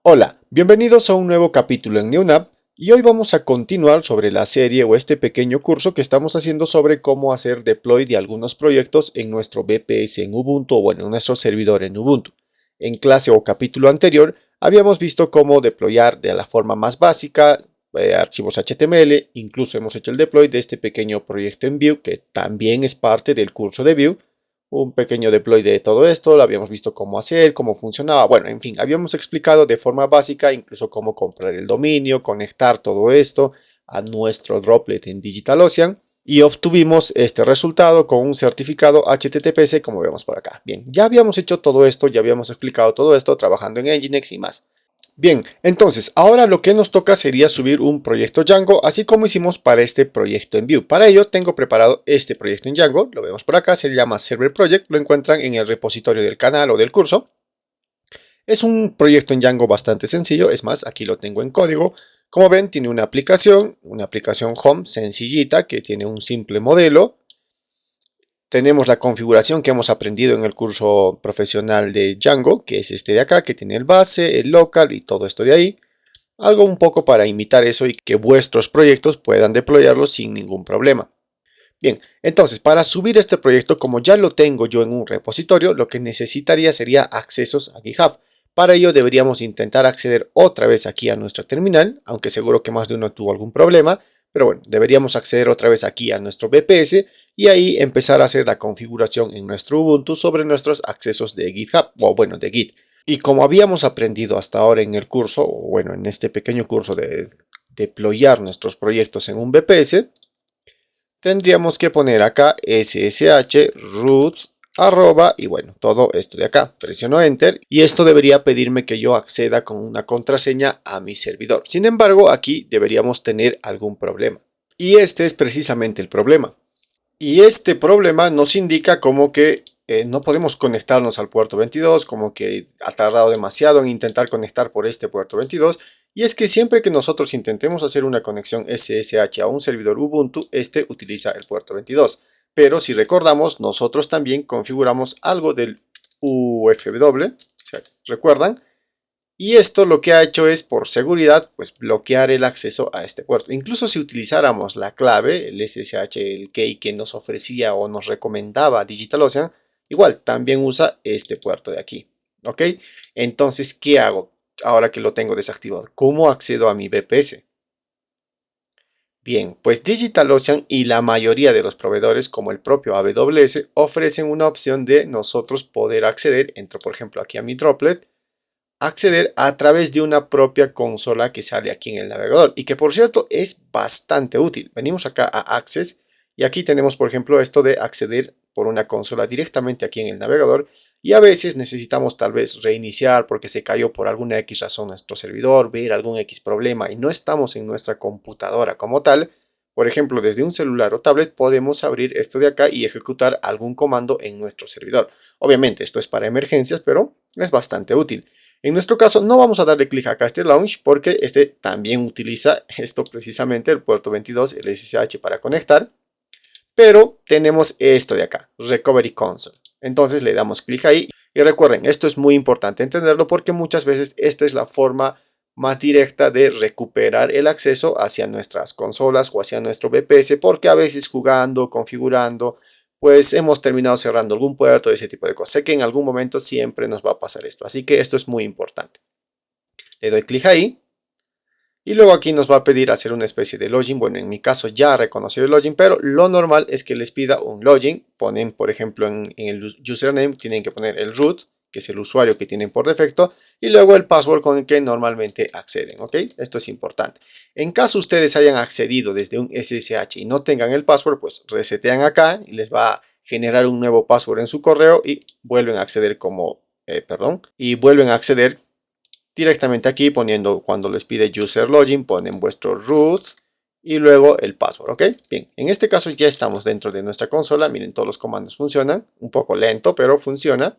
Hola, bienvenidos a un nuevo capítulo en NewNav y hoy vamos a continuar sobre la serie o este pequeño curso que estamos haciendo sobre cómo hacer deploy de algunos proyectos en nuestro VPS en Ubuntu o bueno, en nuestro servidor en Ubuntu. En clase o capítulo anterior habíamos visto cómo deployar de la forma más básica archivos HTML, incluso hemos hecho el deploy de este pequeño proyecto en Vue que también es parte del curso de Vue. Un pequeño deploy de todo esto, lo habíamos visto cómo hacer, cómo funcionaba, bueno, en fin, habíamos explicado de forma básica incluso cómo comprar el dominio, conectar todo esto a nuestro droplet en DigitalOcean y obtuvimos este resultado con un certificado HTTPS como vemos por acá. Bien, ya habíamos hecho todo esto, ya habíamos explicado todo esto trabajando en Nginx y más. Bien, entonces ahora lo que nos toca sería subir un proyecto Django, así como hicimos para este proyecto en Vue. Para ello tengo preparado este proyecto en Django, lo vemos por acá, se llama Server Project, lo encuentran en el repositorio del canal o del curso. Es un proyecto en Django bastante sencillo, es más, aquí lo tengo en código. Como ven, tiene una aplicación Home sencillita que tiene un simple modelo. Tenemos la configuración que hemos aprendido en el curso profesional de Django, que es este de acá, que tiene el base, el local y todo esto de ahí. Algo un poco para imitar eso y que vuestros proyectos puedan deployarlos sin ningún problema. Bien, entonces para subir este proyecto, como ya lo tengo yo en un repositorio, lo que necesitaría sería accesos a GitHub. Para ello deberíamos intentar acceder otra vez aquí a nuestra terminal, aunque seguro que más de uno tuvo algún problema, pero bueno, deberíamos acceder otra vez aquí a nuestro VPS y ahí empezar a hacer la configuración en nuestro Ubuntu sobre nuestros accesos de GitHub, o bueno, de Git. Y como habíamos aprendido hasta ahora en el curso, o bueno, en este pequeño curso de deployar nuestros proyectos en un VPS, tendríamos que poner acá ssh root arroba y bueno, todo esto de acá. Presiono enter y esto debería pedirme que yo acceda con una contraseña a mi servidor. Sin embargo, aquí deberíamos tener algún problema. Y este es precisamente el problema. Y este problema nos indica como que no podemos conectarnos al puerto 22, como que ha tardado demasiado en intentar conectar por este puerto 22. Y es que siempre que nosotros intentemos hacer una conexión SSH a un servidor Ubuntu, este utiliza el puerto 22. Pero si recordamos, nosotros también configuramos algo del UFW, ¿recuerdan? Y esto lo que ha hecho es, por seguridad, pues bloquear el acceso a este puerto. Incluso si utilizáramos la clave, el SSH, el key que nos ofrecía o nos recomendaba DigitalOcean, igual también usa este puerto de aquí. ¿Ok? Entonces, ¿qué hago ahora que lo tengo desactivado? ¿Cómo accedo a mi VPS? Bien, pues DigitalOcean y la mayoría de los proveedores, como el propio AWS, ofrecen una opción de nosotros poder acceder, entro por ejemplo aquí a mi droplet, acceder a través de una propia consola que sale aquí en el navegador y que por cierto es bastante útil. Venimos acá a Access y aquí tenemos por ejemplo esto de acceder por una consola directamente aquí en el navegador y a veces necesitamos tal vez reiniciar porque se cayó por alguna X razón nuestro servidor, ver algún X problema y no estamos en nuestra computadora como tal. Por ejemplo, desde un celular o tablet podemos abrir esto de acá y ejecutar algún comando en nuestro servidor. Obviamente esto es para emergencias, pero es bastante útil. En nuestro caso no vamos a darle clic acá a este launch porque este también utiliza esto precisamente, el puerto 22, el SSH para conectar. Pero tenemos esto de acá, Recovery Console. Entonces le damos clic ahí. Y recuerden, esto es muy importante entenderlo porque muchas veces esta es la forma más directa de recuperar el acceso hacia nuestras consolas o hacia nuestro VPS porque a veces jugando, configurando, pues hemos terminado cerrando algún puerto, ese tipo de cosas. Sé que en algún momento siempre nos va a pasar esto, así que esto es muy importante. Le doy clic ahí y luego aquí nos va a pedir hacer una especie de login. Bueno, en mi caso ya reconoció el login, pero lo normal es que les pida un login. Ponen, por ejemplo, en el username tienen que poner el root, que es el usuario que tienen por defecto, y luego el password con el que normalmente acceden, ¿ok? Esto es importante. En caso ustedes hayan accedido desde un SSH y no tengan el password, pues resetean acá y les va a generar un nuevo password en su correo y vuelven a acceder y vuelven a acceder directamente aquí poniendo cuando les pide user login, ponen vuestro root y luego el password, ¿ok? Bien, en este caso ya estamos dentro de nuestra consola, miren todos los comandos funcionan, un poco lento pero funciona.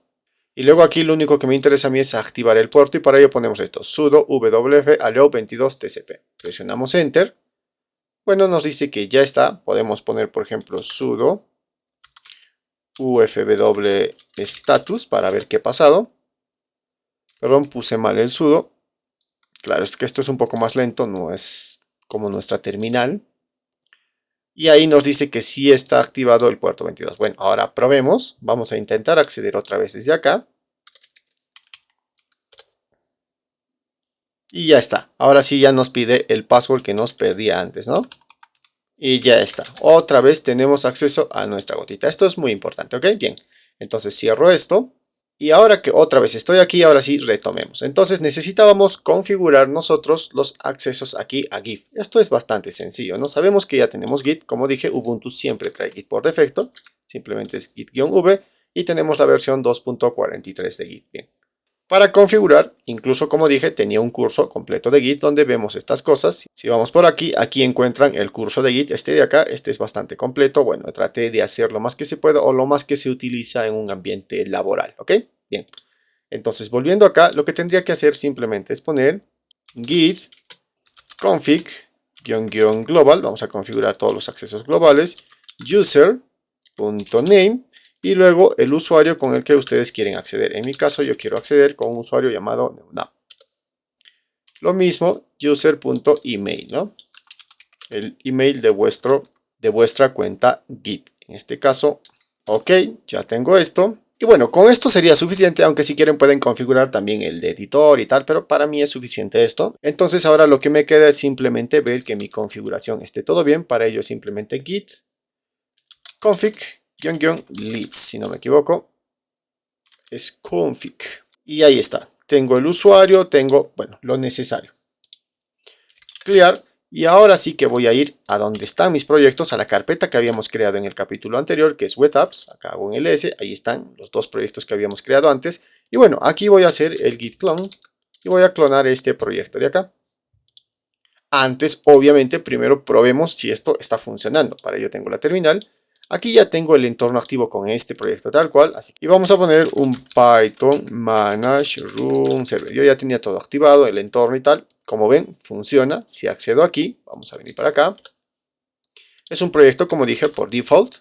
Y luego aquí lo único que me interesa a mí es activar el puerto y para ello ponemos esto, sudo wf allow 22 tcp. Presionamos enter. Bueno, nos dice que ya está, podemos poner por ejemplo sudo ufw status para ver qué ha pasado. Perdón, puse mal el sudo. Claro, es que esto es un poco más lento, no es como nuestra terminal. Y ahí nos dice que sí está activado el puerto 22. Bueno, ahora probemos. Vamos a intentar acceder otra vez desde acá. Y ya está. Ahora sí ya nos pide el password que nos perdía antes, ¿no? Y ya está. Otra vez tenemos acceso a nuestra gotita. Esto es muy importante, ¿ok? Bien. Entonces cierro esto. Y ahora que otra vez estoy aquí, ahora sí retomemos. Entonces necesitábamos configurar nosotros los accesos aquí a Git. Esto es bastante sencillo, ¿no? Sabemos que ya tenemos Git. Como dije, Ubuntu siempre trae Git por defecto. Simplemente es Git-V. Y tenemos la versión 2.43 de Git. Bien. Para configurar, incluso como dije, tenía un curso completo de Git donde vemos estas cosas. Si vamos por aquí, aquí encuentran el curso de Git, este de acá, este es bastante completo. Bueno, traté de hacer lo más que se pueda o lo más que se utiliza en un ambiente laboral, ¿ok? Bien, entonces volviendo acá, lo que tendría que hacer simplemente es poner git config --global, vamos a configurar todos los accesos globales, user.name, y luego el usuario con el que ustedes quieren acceder. En mi caso yo quiero acceder con un usuario llamado Neunap. Lo mismo user.email, ¿no? El email de vuestra cuenta Git. En este caso, ok, ya tengo esto. Y bueno, con esto sería suficiente, aunque si quieren pueden configurar también el de editor y tal, pero para mí es suficiente esto. Entonces ahora lo que me queda es simplemente ver que mi configuración esté todo bien. Para ello simplemente git config --leads, si no me equivoco, es config. Y ahí está. Tengo el usuario, tengo, bueno, lo necesario. Clear. Y ahora sí que voy a ir a donde están mis proyectos, a la carpeta que habíamos creado en el capítulo anterior, que es Web Apps. Acá hago un ls, ahí están los dos proyectos que habíamos creado antes. Y bueno, aquí voy a hacer el git clone y voy a clonar este proyecto de acá. Antes, obviamente, primero probemos si esto está funcionando. Para ello tengo la terminal. Aquí ya tengo el entorno activo con este proyecto tal cual. Así que vamos a poner un Python manage run server. Yo ya tenía todo activado, el entorno y tal. Como ven, funciona. Si accedo aquí, vamos a venir para acá. Es un proyecto, como dije, por default.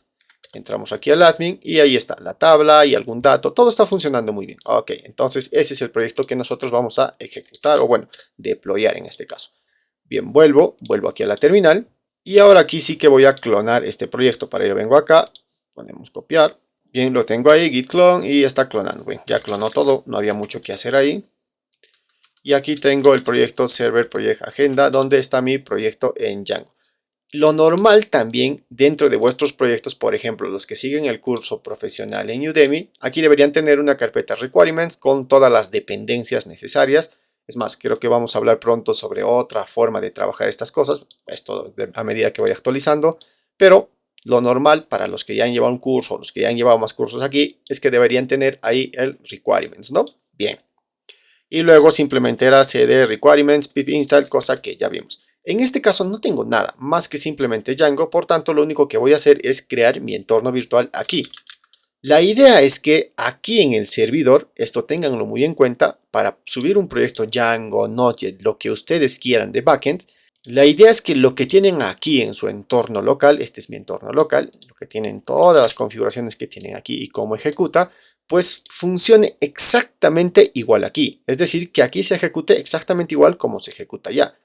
Entramos aquí al admin y ahí está la tabla y algún dato. Todo está funcionando muy bien. Ok, entonces ese es el proyecto que nosotros vamos a ejecutar o bueno, deployar en este caso. Bien, vuelvo aquí a la terminal. Y ahora aquí sí que voy a clonar este proyecto. Para ello vengo acá, ponemos copiar. Bien, lo tengo ahí, git clone y está clonando. Bien, ya clonó todo, no había mucho que hacer ahí. Y aquí tengo el proyecto server project agenda, donde está mi proyecto en Django. Lo normal también dentro de vuestros proyectos, por ejemplo, los que siguen el curso profesional en Udemy, aquí deberían tener una carpeta requirements con todas las dependencias necesarias. Es más, creo que vamos a hablar pronto sobre otra forma de trabajar estas cosas, esto a medida que voy actualizando, pero lo normal para los que ya han llevado un curso o los que ya han llevado más cursos aquí es que deberían tener ahí el requirements, ¿no? Bien. Y luego simplemente era cd requirements pip install, cosa que ya vimos. En este caso no tengo nada más que simplemente Django, por tanto lo único que voy a hacer es crear mi entorno virtual aquí. La idea es que aquí en el servidor, esto ténganlo muy en cuenta, para subir un proyecto Django, Node.js, lo que ustedes quieran de backend, la idea es que lo que tienen aquí en su entorno local, este es mi entorno local, lo que tienen todas las configuraciones que tienen aquí y cómo ejecuta, pues funcione exactamente igual aquí. Es decir, que aquí se ejecute exactamente igual como se ejecuta allá.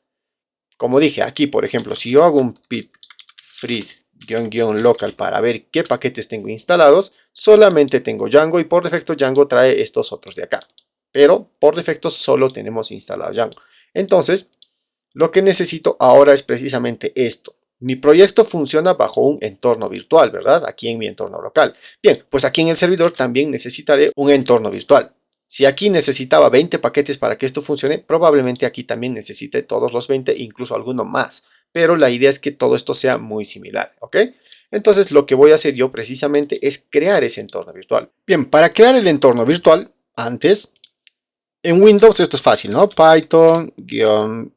Como dije, aquí por ejemplo, si yo hago un pip freeze --local para ver qué paquetes tengo instalados, solamente tengo Django y por defecto Django trae estos otros de acá. Pero por defecto solo tenemos instalado Django. Entonces, lo que necesito ahora es precisamente esto. Mi proyecto funciona bajo un entorno virtual, ¿verdad? Aquí en mi entorno local. Bien, pues aquí en el servidor también necesitaré un entorno virtual. Si aquí necesitaba 20 paquetes para que esto funcione, probablemente aquí también necesite todos los 20, incluso alguno más. Pero la idea es que todo esto sea muy similar, ¿ok? Entonces lo que voy a hacer yo precisamente es crear ese entorno virtual. Bien, para crear el entorno virtual, antes, en Windows esto es fácil, ¿no? Python-m,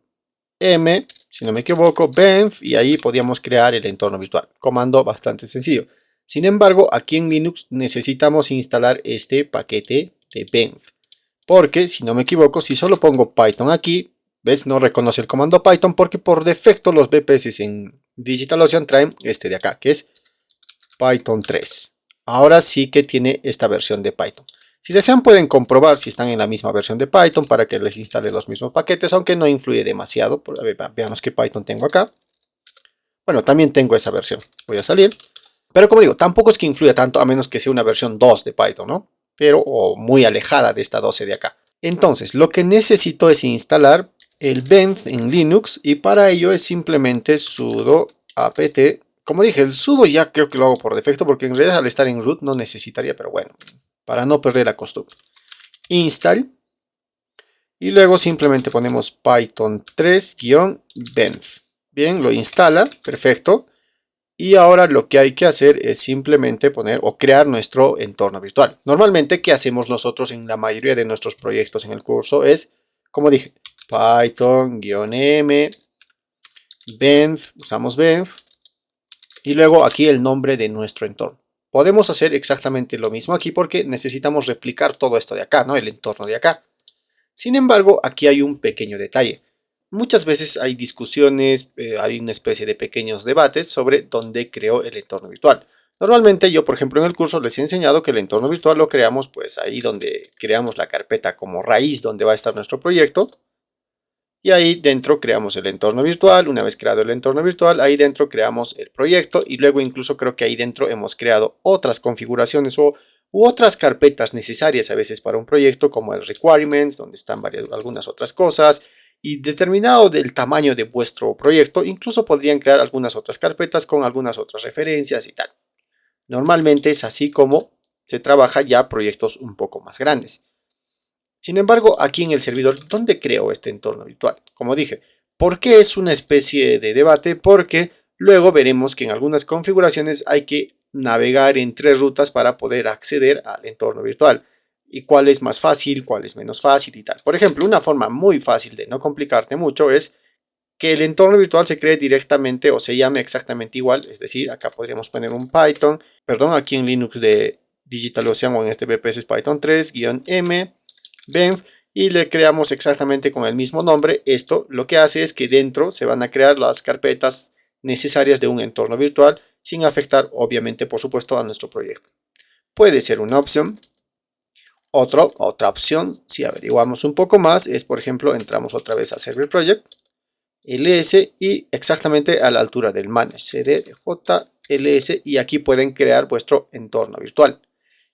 si no me equivoco, benf, y ahí podíamos crear el entorno virtual. Comando bastante sencillo. Sin embargo, aquí en Linux necesitamos instalar este paquete de benf. Porque, si no me equivoco, si solo pongo Python aquí, ¿ves? No reconoce el comando Python porque por defecto los VPS en DigitalOcean traen este de acá, que es Python 3. Ahora sí que tiene esta versión de Python. Si desean pueden comprobar si están en la misma versión de Python para que les instale los mismos paquetes, aunque no influye demasiado. A ver, veamos qué Python tengo acá. Bueno, también tengo esa versión. Voy a salir. Pero como digo, tampoco es que influya tanto a menos que sea una versión 2 de Python, ¿no? Pero o muy alejada de esta 12 de acá. Entonces, lo que necesito es instalar el Benf en Linux y para ello es simplemente sudo apt. Como dije, el sudo ya creo que lo hago por defecto porque en realidad al estar en root no necesitaría, pero bueno, para no perder la costumbre. Install y luego simplemente ponemos python 3-benf. Bien, lo instala, perfecto. Y ahora lo que hay que hacer es simplemente poner o crear nuestro entorno virtual. Normalmente, ¿qué hacemos nosotros en la mayoría de nuestros proyectos en el curso? Es, como dije, python-m, benf, usamos benf, y luego aquí el nombre de nuestro entorno. Podemos hacer exactamente lo mismo aquí porque necesitamos replicar todo esto de acá, ¿no? El entorno de acá. Sin embargo, aquí hay un pequeño detalle. Muchas veces hay discusiones, hay una especie de pequeños debates sobre dónde creo el entorno virtual. Normalmente yo, por ejemplo, en el curso les he enseñado que el entorno virtual lo creamos pues ahí donde creamos la carpeta como raíz donde va a estar nuestro proyecto. Y ahí dentro creamos el entorno virtual. Una vez creado el entorno virtual, ahí dentro creamos el proyecto y luego incluso creo que ahí dentro hemos creado otras configuraciones u otras carpetas necesarias a veces para un proyecto como el requirements, donde están algunas otras cosas. Y determinado del tamaño de vuestro proyecto, incluso podrían crear algunas otras carpetas con algunas otras referencias y tal. Normalmente es así como se trabaja ya proyectos un poco más grandes. Sin embargo, aquí en el servidor, ¿dónde creo este entorno virtual? Como dije, ¿por qué es una especie de debate? Porque luego veremos que en algunas configuraciones hay que navegar entre rutas para poder acceder al entorno virtual. Y cuál es más fácil, cuál es menos fácil y tal. Por ejemplo, una forma muy fácil de no complicarte mucho es que el entorno virtual se cree directamente o se llame exactamente igual. Es decir, acá podríamos poner un Python, perdón, aquí en Linux de DigitalOcean o en este VPS es Python 3-m, benf, y le creamos exactamente con el mismo nombre. Esto lo que hace es que dentro se van a crear las carpetas necesarias de un entorno virtual sin afectar, obviamente, por supuesto, a nuestro proyecto. Puede ser una opción. Otra opción, si averiguamos un poco más, es por ejemplo, entramos otra vez a Server Project, ls y exactamente a la altura del manage cd j ls y aquí pueden crear vuestro entorno virtual.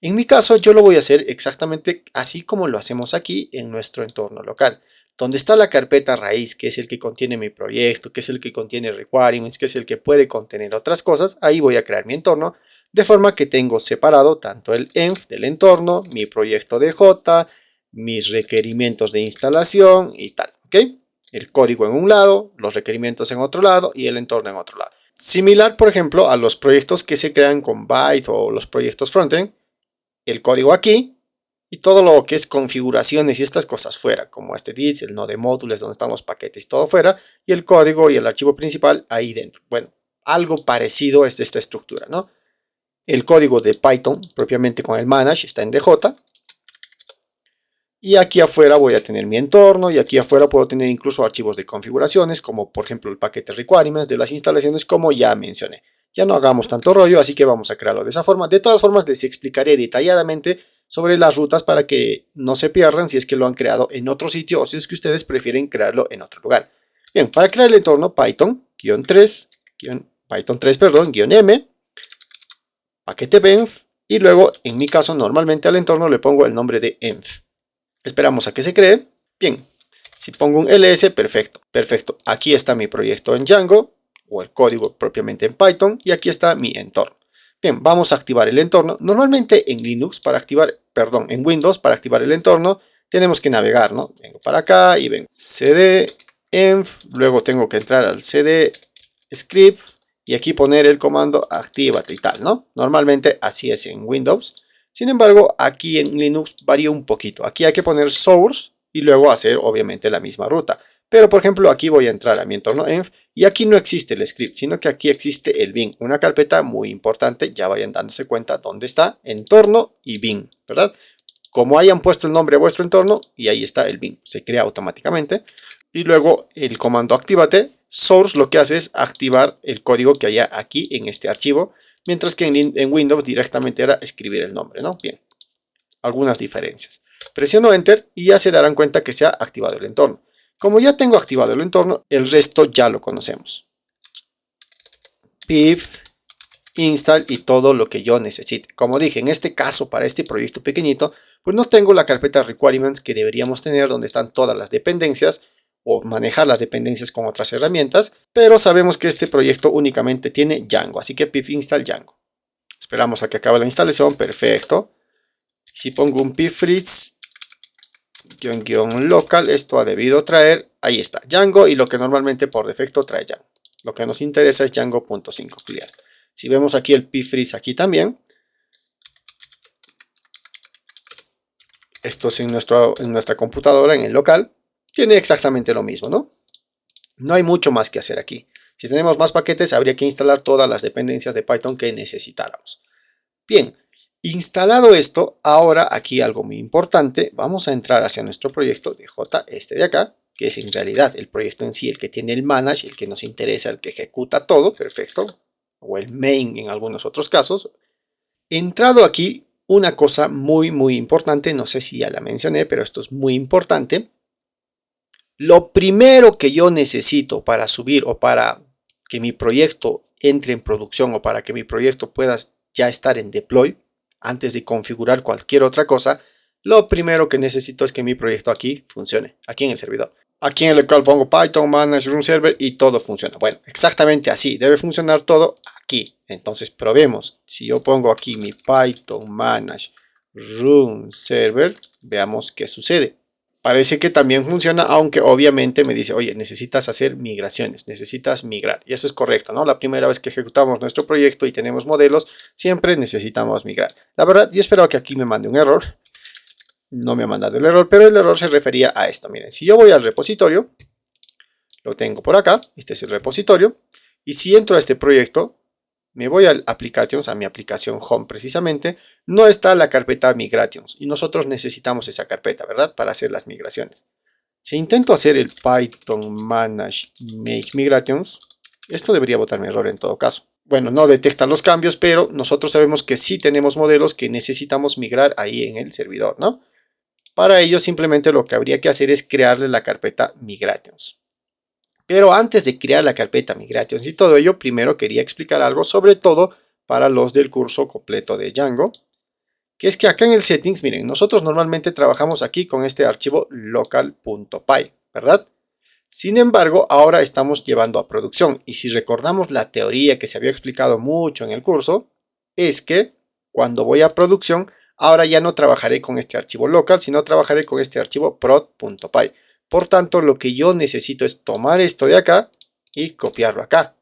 En mi caso yo lo voy a hacer exactamente así como lo hacemos aquí en nuestro entorno local, donde está la carpeta raíz, que es el que contiene mi proyecto, que es el que contiene requirements, que es el que puede contener otras cosas. Ahí voy a crear mi entorno, de forma que tengo separado tanto el env del entorno, mi proyecto de J, mis requerimientos de instalación y tal, ¿ok? El código en un lado, los requerimientos en otro lado y el entorno en otro lado. Similar, por ejemplo, a los proyectos que se crean con Byte o los proyectos frontend, el código aquí y todo lo que es configuraciones y estas cosas fuera, como este dict, el node módulos donde están los paquetes, todo fuera, y el código y el archivo principal ahí dentro. Bueno, algo parecido es esta estructura, ¿no? El código de Python, propiamente con el manage, está en DJ. Y aquí afuera voy a tener mi entorno y aquí afuera puedo tener incluso archivos de configuraciones, como por ejemplo el paquete requirements de las instalaciones, como ya mencioné. Ya no hagamos tanto rollo, así que vamos a crearlo de esa forma. De todas formas, les explicaré detalladamente sobre las rutas para que no se pierdan si es que lo han creado en otro sitio o si es que ustedes prefieren crearlo en otro lugar. Bien, para crear el entorno Python-3, -m, paquete benf y luego en mi caso normalmente al entorno le pongo el nombre de env. Esperamos a que se cree. Bien, si pongo un ls, perfecto. Aquí está mi proyecto en Django o el código propiamente en Python y aquí está mi entorno. Bien, vamos a activar el entorno. Normalmente en Linux en Windows para activar el entorno tenemos que navegar, ¿no? Vengo para acá y vengo cd env, luego tengo que entrar al cd script y aquí poner el comando actívate y tal, ¿no? Normalmente así es en Windows. Sin embargo, aquí en Linux varía un poquito. Aquí hay que poner source y luego hacer obviamente la misma ruta. Pero por ejemplo, aquí voy a entrar a mi entorno env y aquí no existe el script, sino que aquí existe el bin, una carpeta muy importante. Ya vayan dándose cuenta dónde está entorno y bin, ¿verdad? Como hayan puesto el nombre a vuestro entorno y ahí está el bin, se crea automáticamente. Y luego el comando actívate, source lo que hace es activar el código que haya aquí en este archivo, mientras que en Windows directamente era escribir el nombre, ¿no? Bien, algunas diferencias. Presiono Enter y ya se darán cuenta que se ha activado el entorno. Como ya tengo activado el entorno, el resto ya lo conocemos. Pip, install y todo lo que yo necesite. Como dije, en este caso, para este proyecto pequeñito, pues no tengo la carpeta requirements que deberíamos tener donde están todas las dependencias o manejar las dependencias con otras herramientas, pero sabemos que este proyecto únicamente tiene Django, así que pip install Django. Esperamos a que acabe la instalación, perfecto. Si pongo un pip freeze local, esto ha debido traer, ahí está, Django, y lo que normalmente por defecto trae Django. Lo que nos interesa es Django.5 clear. Si vemos aquí el pip freeze aquí también, esto es en nuestra computadora, en el local, tiene exactamente lo mismo, ¿no? No hay mucho más que hacer aquí. Si tenemos más paquetes, habría que instalar todas las dependencias de Python que necesitáramos. Bien, instalado esto, ahora aquí algo muy importante, vamos a entrar hacia nuestro proyecto de J, este de acá, que es en realidad el proyecto en sí, el que tiene el manage, el que nos interesa, el que ejecuta todo, perfecto, o el main en algunos otros casos. Entrado aquí, una cosa muy importante, no sé si ya la mencioné, pero esto es muy importante. Lo primero que yo necesito para subir o para que mi proyecto entre en producción o para que mi proyecto pueda ya estar en deploy, antes de configurar cualquier otra cosa, lo primero que necesito es que mi proyecto aquí funcione, aquí en el servidor. Aquí en el local pongo Python, Manage, Run Server y todo funciona. Bueno, exactamente así, debe funcionar todo aquí. Entonces probemos. Si yo pongo aquí mi Python, Manage, Run Server, veamos qué sucede. Parece que también funciona, aunque obviamente me dice, oye, necesitas hacer migraciones, necesitas migrar. Y eso es correcto, ¿no? La primera vez que ejecutamos nuestro proyecto y tenemos modelos, siempre necesitamos migrar. La verdad, yo espero que aquí me mande un error. No me ha mandado el error, pero el error se refería a esto. Miren, si yo voy al repositorio, lo tengo por acá, este es el repositorio. Y si entro a este proyecto, me voy al Applications, a mi aplicación Home precisamente, no está la carpeta Migrations y nosotros necesitamos esa carpeta, ¿verdad? Para hacer las migraciones. Si intento hacer el Python Manage Make Migrations, esto debería botarme error en todo caso. Bueno, no detecta los cambios, pero nosotros sabemos que sí tenemos modelos que necesitamos migrar ahí en el servidor, ¿no? Para ello simplemente lo que habría que hacer es crearle la carpeta Migrations. Pero antes de crear la carpeta Migrations y todo ello, primero quería explicar algo, sobre todo para los del curso completo de Django, que es que acá en el settings, miren, nosotros normalmente trabajamos aquí con este archivo local.py, ¿verdad? Sin embargo, ahora estamos llevando a producción, y si recordamos la teoría que se había explicado mucho en el curso, es que cuando voy a producción, ahora ya no trabajaré con este archivo local, sino trabajaré con este archivo prod.py. Por tanto, lo que yo necesito es tomar esto de acá y copiarlo acá.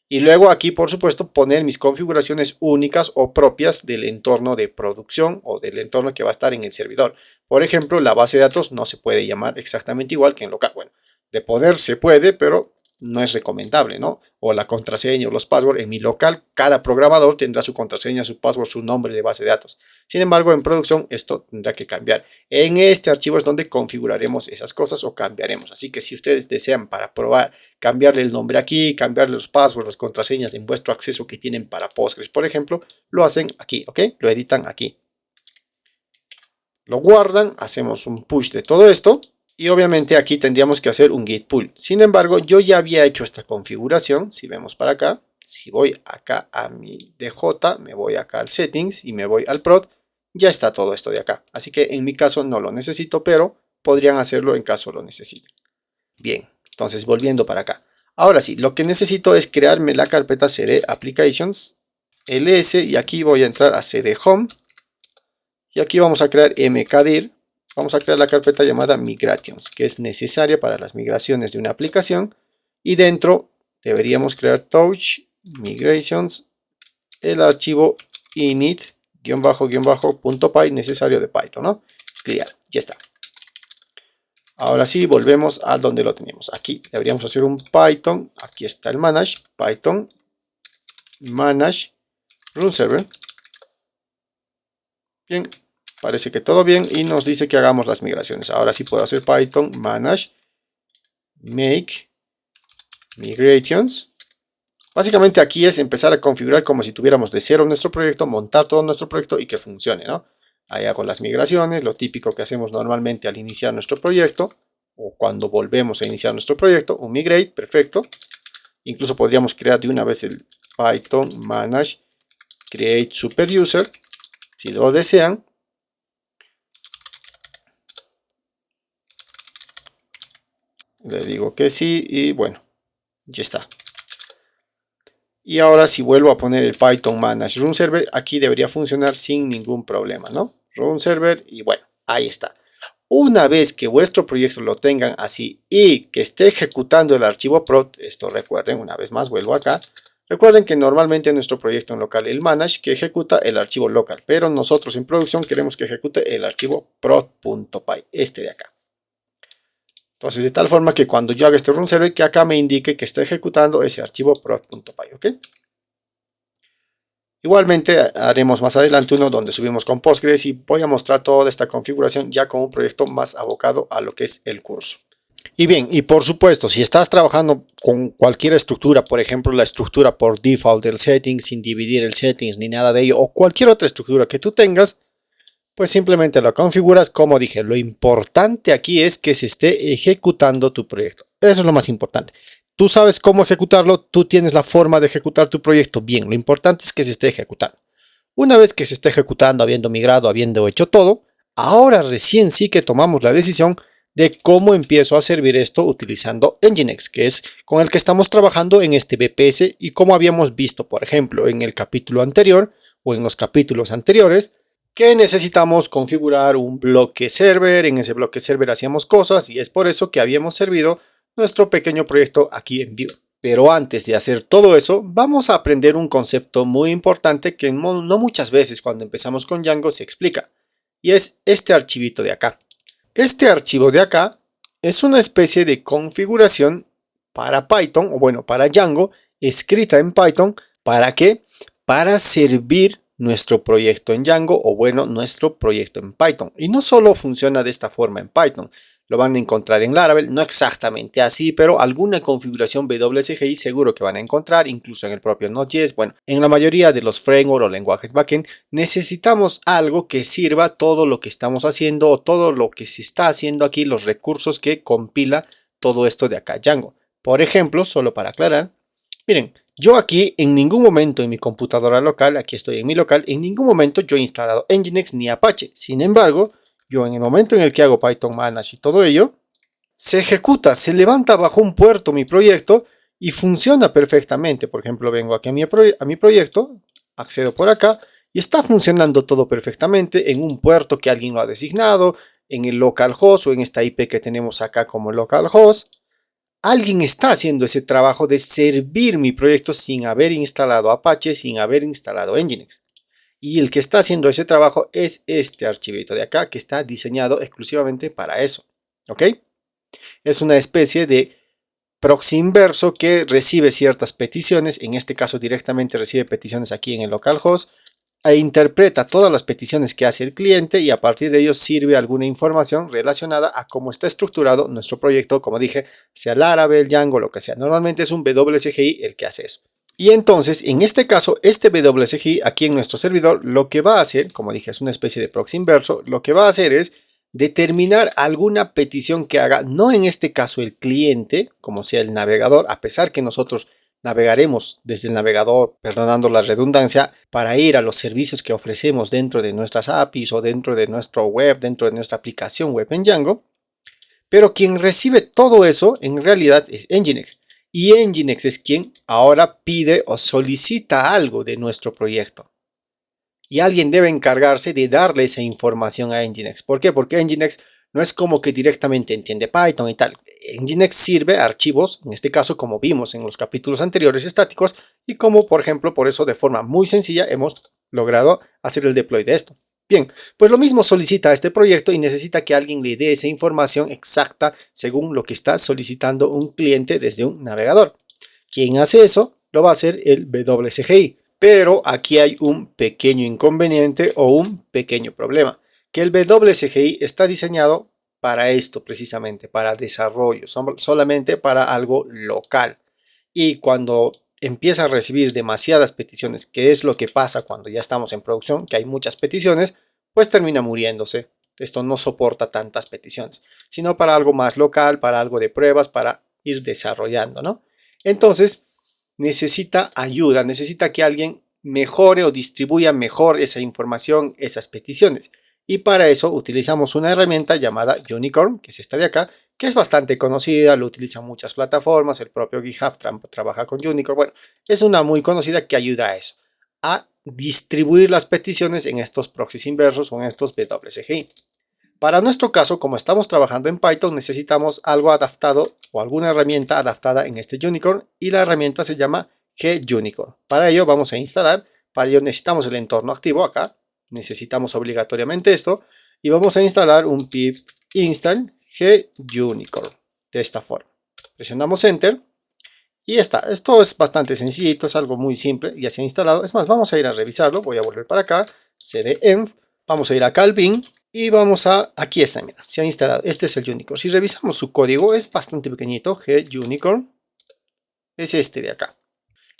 Y luego aquí, por supuesto, poner mis configuraciones únicas o propias del entorno de producción o del entorno que va a estar en el servidor. Por ejemplo, la base de datos no se puede llamar exactamente igual que en local. Bueno, de poder se puede, pero no es recomendable, ¿no? O la contraseña o los passwords. En mi local, cada programador tendrá su contraseña, su password, su nombre de base de datos. Sin embargo, en producción esto tendrá que cambiar. En este archivo es donde configuraremos esas cosas o cambiaremos. Así que si ustedes desean para probar cambiarle el nombre aquí, cambiarle los passwords, las contraseñas en vuestro acceso que tienen para Postgres, por ejemplo, lo hacen aquí, ¿ok? Lo editan aquí. Lo guardan, hacemos un push de todo esto. Y obviamente aquí tendríamos que hacer un git pull. Sin embargo, yo ya había hecho esta configuración. Si vemos para acá, si voy acá a mi DJ, me voy acá al settings y me voy al prod, ya está todo esto de acá. Así que en mi caso no lo necesito, pero podrían hacerlo en caso lo necesiten. Bien, entonces volviendo para acá. Ahora sí, lo que necesito es crearme la carpeta cd applications ls y aquí voy a entrar a cd home y aquí vamos a crear mkdir. Vamos a crear la carpeta llamada Migrations, que es necesaria para las migraciones de una aplicación. Y dentro deberíamos crear Touch Migrations, el archivo init-py necesario de Python, ¿no? Clear, ya está. Ahora sí, volvemos a donde lo teníamos. Aquí deberíamos hacer un Python. Aquí está el manage, Python manage run server. Bien. Parece que todo bien y nos dice que hagamos las migraciones. Ahora sí puedo hacer Python manage make migrations. Básicamente aquí es empezar a configurar como si tuviéramos de cero nuestro proyecto, montar todo nuestro proyecto y que funcione, ¿no? Ahí hago las migraciones, lo típico que hacemos normalmente al iniciar nuestro proyecto o cuando volvemos a iniciar nuestro proyecto, un migrate, perfecto. Incluso podríamos crear de una vez el Python manage create super user si lo desean. Le digo que sí y bueno, ya está. Y ahora si vuelvo a poner el Python manage run server, aquí debería funcionar sin ningún problema, ¿no? Run server y bueno, ahí está. Una vez que vuestro proyecto lo tengan así y que esté ejecutando el archivo prod, esto recuerden, una vez más vuelvo acá, recuerden que normalmente en nuestro proyecto en local el manage que ejecuta el archivo local, pero nosotros en producción queremos que ejecute el archivo prod.py, este de acá. Entonces de tal forma que cuando yo haga este run server que acá me indique que está ejecutando ese archivo prod.py, ¿ok? Igualmente haremos más adelante uno donde subimos con Postgres y voy a mostrar toda esta configuración ya con un proyecto más abocado a lo que es el curso. Y bien, y por supuesto, si estás trabajando con cualquier estructura, por ejemplo la estructura por default del settings, sin dividir el settings ni nada de ello, o cualquier otra estructura que tú tengas, pues simplemente lo configuras. Como dije, lo importante aquí es que se esté ejecutando tu proyecto. Eso es lo más importante. Tú sabes cómo ejecutarlo, tú tienes la forma de ejecutar tu proyecto. Bien, lo importante es que se esté ejecutando. Una vez que se esté ejecutando, habiendo migrado, habiendo hecho todo, ahora recién sí que tomamos la decisión de cómo empiezo a servir esto utilizando Nginx, que es con el que estamos trabajando en este BPS y como habíamos visto, por ejemplo, en el capítulo anterior o en los capítulos anteriores, que necesitamos configurar un bloque server. En ese bloque server hacíamos cosas y es por eso que habíamos servido nuestro pequeño proyecto aquí en Vue. Pero antes de hacer todo eso, vamos a aprender un concepto muy importante que no muchas veces cuando empezamos con Django se explica, y es este archivito de acá. Este archivo de acá es una especie de configuración para Python, o bueno, para Django, escrita en Python. ¿Para qué? Para servir nuestro proyecto en Django, o bueno, nuestro proyecto en Python. Y no solo funciona de esta forma en Python, lo van a encontrar en Laravel, no exactamente así, pero alguna configuración WSGI seguro que van a encontrar, incluso en el propio Node.js. Bueno, en la mayoría de los frameworks o lenguajes backend necesitamos algo que sirva todo lo que estamos haciendo o todo lo que se está haciendo aquí, los recursos que compila todo esto de acá Django. Por ejemplo, solo para aclarar, miren, yo aquí en ningún momento en mi computadora local, aquí estoy en mi local, en ningún momento yo he instalado Nginx ni Apache. Sin embargo, yo en el momento en el que hago Python manage y todo ello, se ejecuta, se levanta bajo un puerto mi proyecto y funciona perfectamente. Por ejemplo, vengo aquí a mi proyecto, accedo por acá y está funcionando todo perfectamente en un puerto que alguien lo ha designado, en el localhost o en esta IP que tenemos acá como localhost. Alguien está haciendo ese trabajo de servir mi proyecto sin haber instalado Apache, sin haber instalado Nginx. Y el que está haciendo ese trabajo es este archivito de acá que está diseñado exclusivamente para eso. ¿Ok? Es una especie de proxy inverso que recibe ciertas peticiones. En este caso directamente recibe peticiones aquí en el localhost e interpreta todas las peticiones que hace el cliente y a partir de ello sirve alguna información relacionada a cómo está estructurado nuestro proyecto, como dije, sea Laravel, Django, lo que sea. Normalmente es un WSGI el que hace eso. Y entonces, en este caso, este WSGI aquí en nuestro servidor, lo que va a hacer, como dije, es una especie de proxy inverso, lo que va a hacer es determinar alguna petición que haga, no en este caso el cliente, como sea el navegador, a pesar que nosotros navegaremos desde el navegador, perdonando la redundancia, para ir a los servicios que ofrecemos dentro de nuestras APIs o dentro de nuestro web, dentro de nuestra aplicación web en Django. Pero quien recibe todo eso en realidad es Nginx. Y Nginx es quien ahora pide o solicita algo de nuestro proyecto. Y alguien debe encargarse de darle esa información a Nginx. ¿Por qué? Porque Nginx no es como que directamente entiende Python y tal. Nginx sirve a archivos, en este caso como vimos en los capítulos anteriores, estáticos, y como por ejemplo por eso de forma muy sencilla hemos logrado hacer el deploy de esto. Bien, pues lo mismo solicita a este proyecto y necesita que alguien le dé esa información exacta según lo que está solicitando un cliente desde un navegador. ¿Quién hace eso? Lo va a hacer el WSGI. Pero aquí hay un pequeño inconveniente o un pequeño problema, que el WSGI está diseñado para esto precisamente, para desarrollo, solamente para algo local. Y cuando empieza a recibir demasiadas peticiones, que es lo que pasa cuando ya estamos en producción, que hay muchas peticiones, pues termina muriéndose. Esto no soporta tantas peticiones, sino para algo más local, para algo de pruebas, para ir desarrollando, ¿no? Entonces, necesita ayuda, necesita que alguien mejore o distribuya mejor esa información, esas peticiones. Y para eso utilizamos una herramienta llamada Unicorn, que es esta de acá, que es bastante conocida, lo utilizan muchas plataformas, el propio GitHub trabaja con Unicorn. Bueno, es una muy conocida que ayuda a eso, a distribuir las peticiones en estos proxies inversos o en estos WCGI. Para nuestro caso, como estamos trabajando en Python, necesitamos algo adaptado o alguna herramienta adaptada en este Unicorn y la herramienta se llama GUnicorn. Para ello vamos a instalar, para ello necesitamos el entorno activo acá, necesitamos obligatoriamente esto y vamos a instalar un pip install GUnicorn de esta forma. Presionamos Enter y está. Esto es bastante sencillito, es algo muy simple, ya se ha instalado. Es más, vamos a ir a revisarlo, voy a volver para acá, cdenv, vamos a ir acá al bin. Y vamos a, aquí está, mira, se ha instalado, este es el Unicorn. Si revisamos su código, es bastante pequeñito, GUnicorn, es este de acá.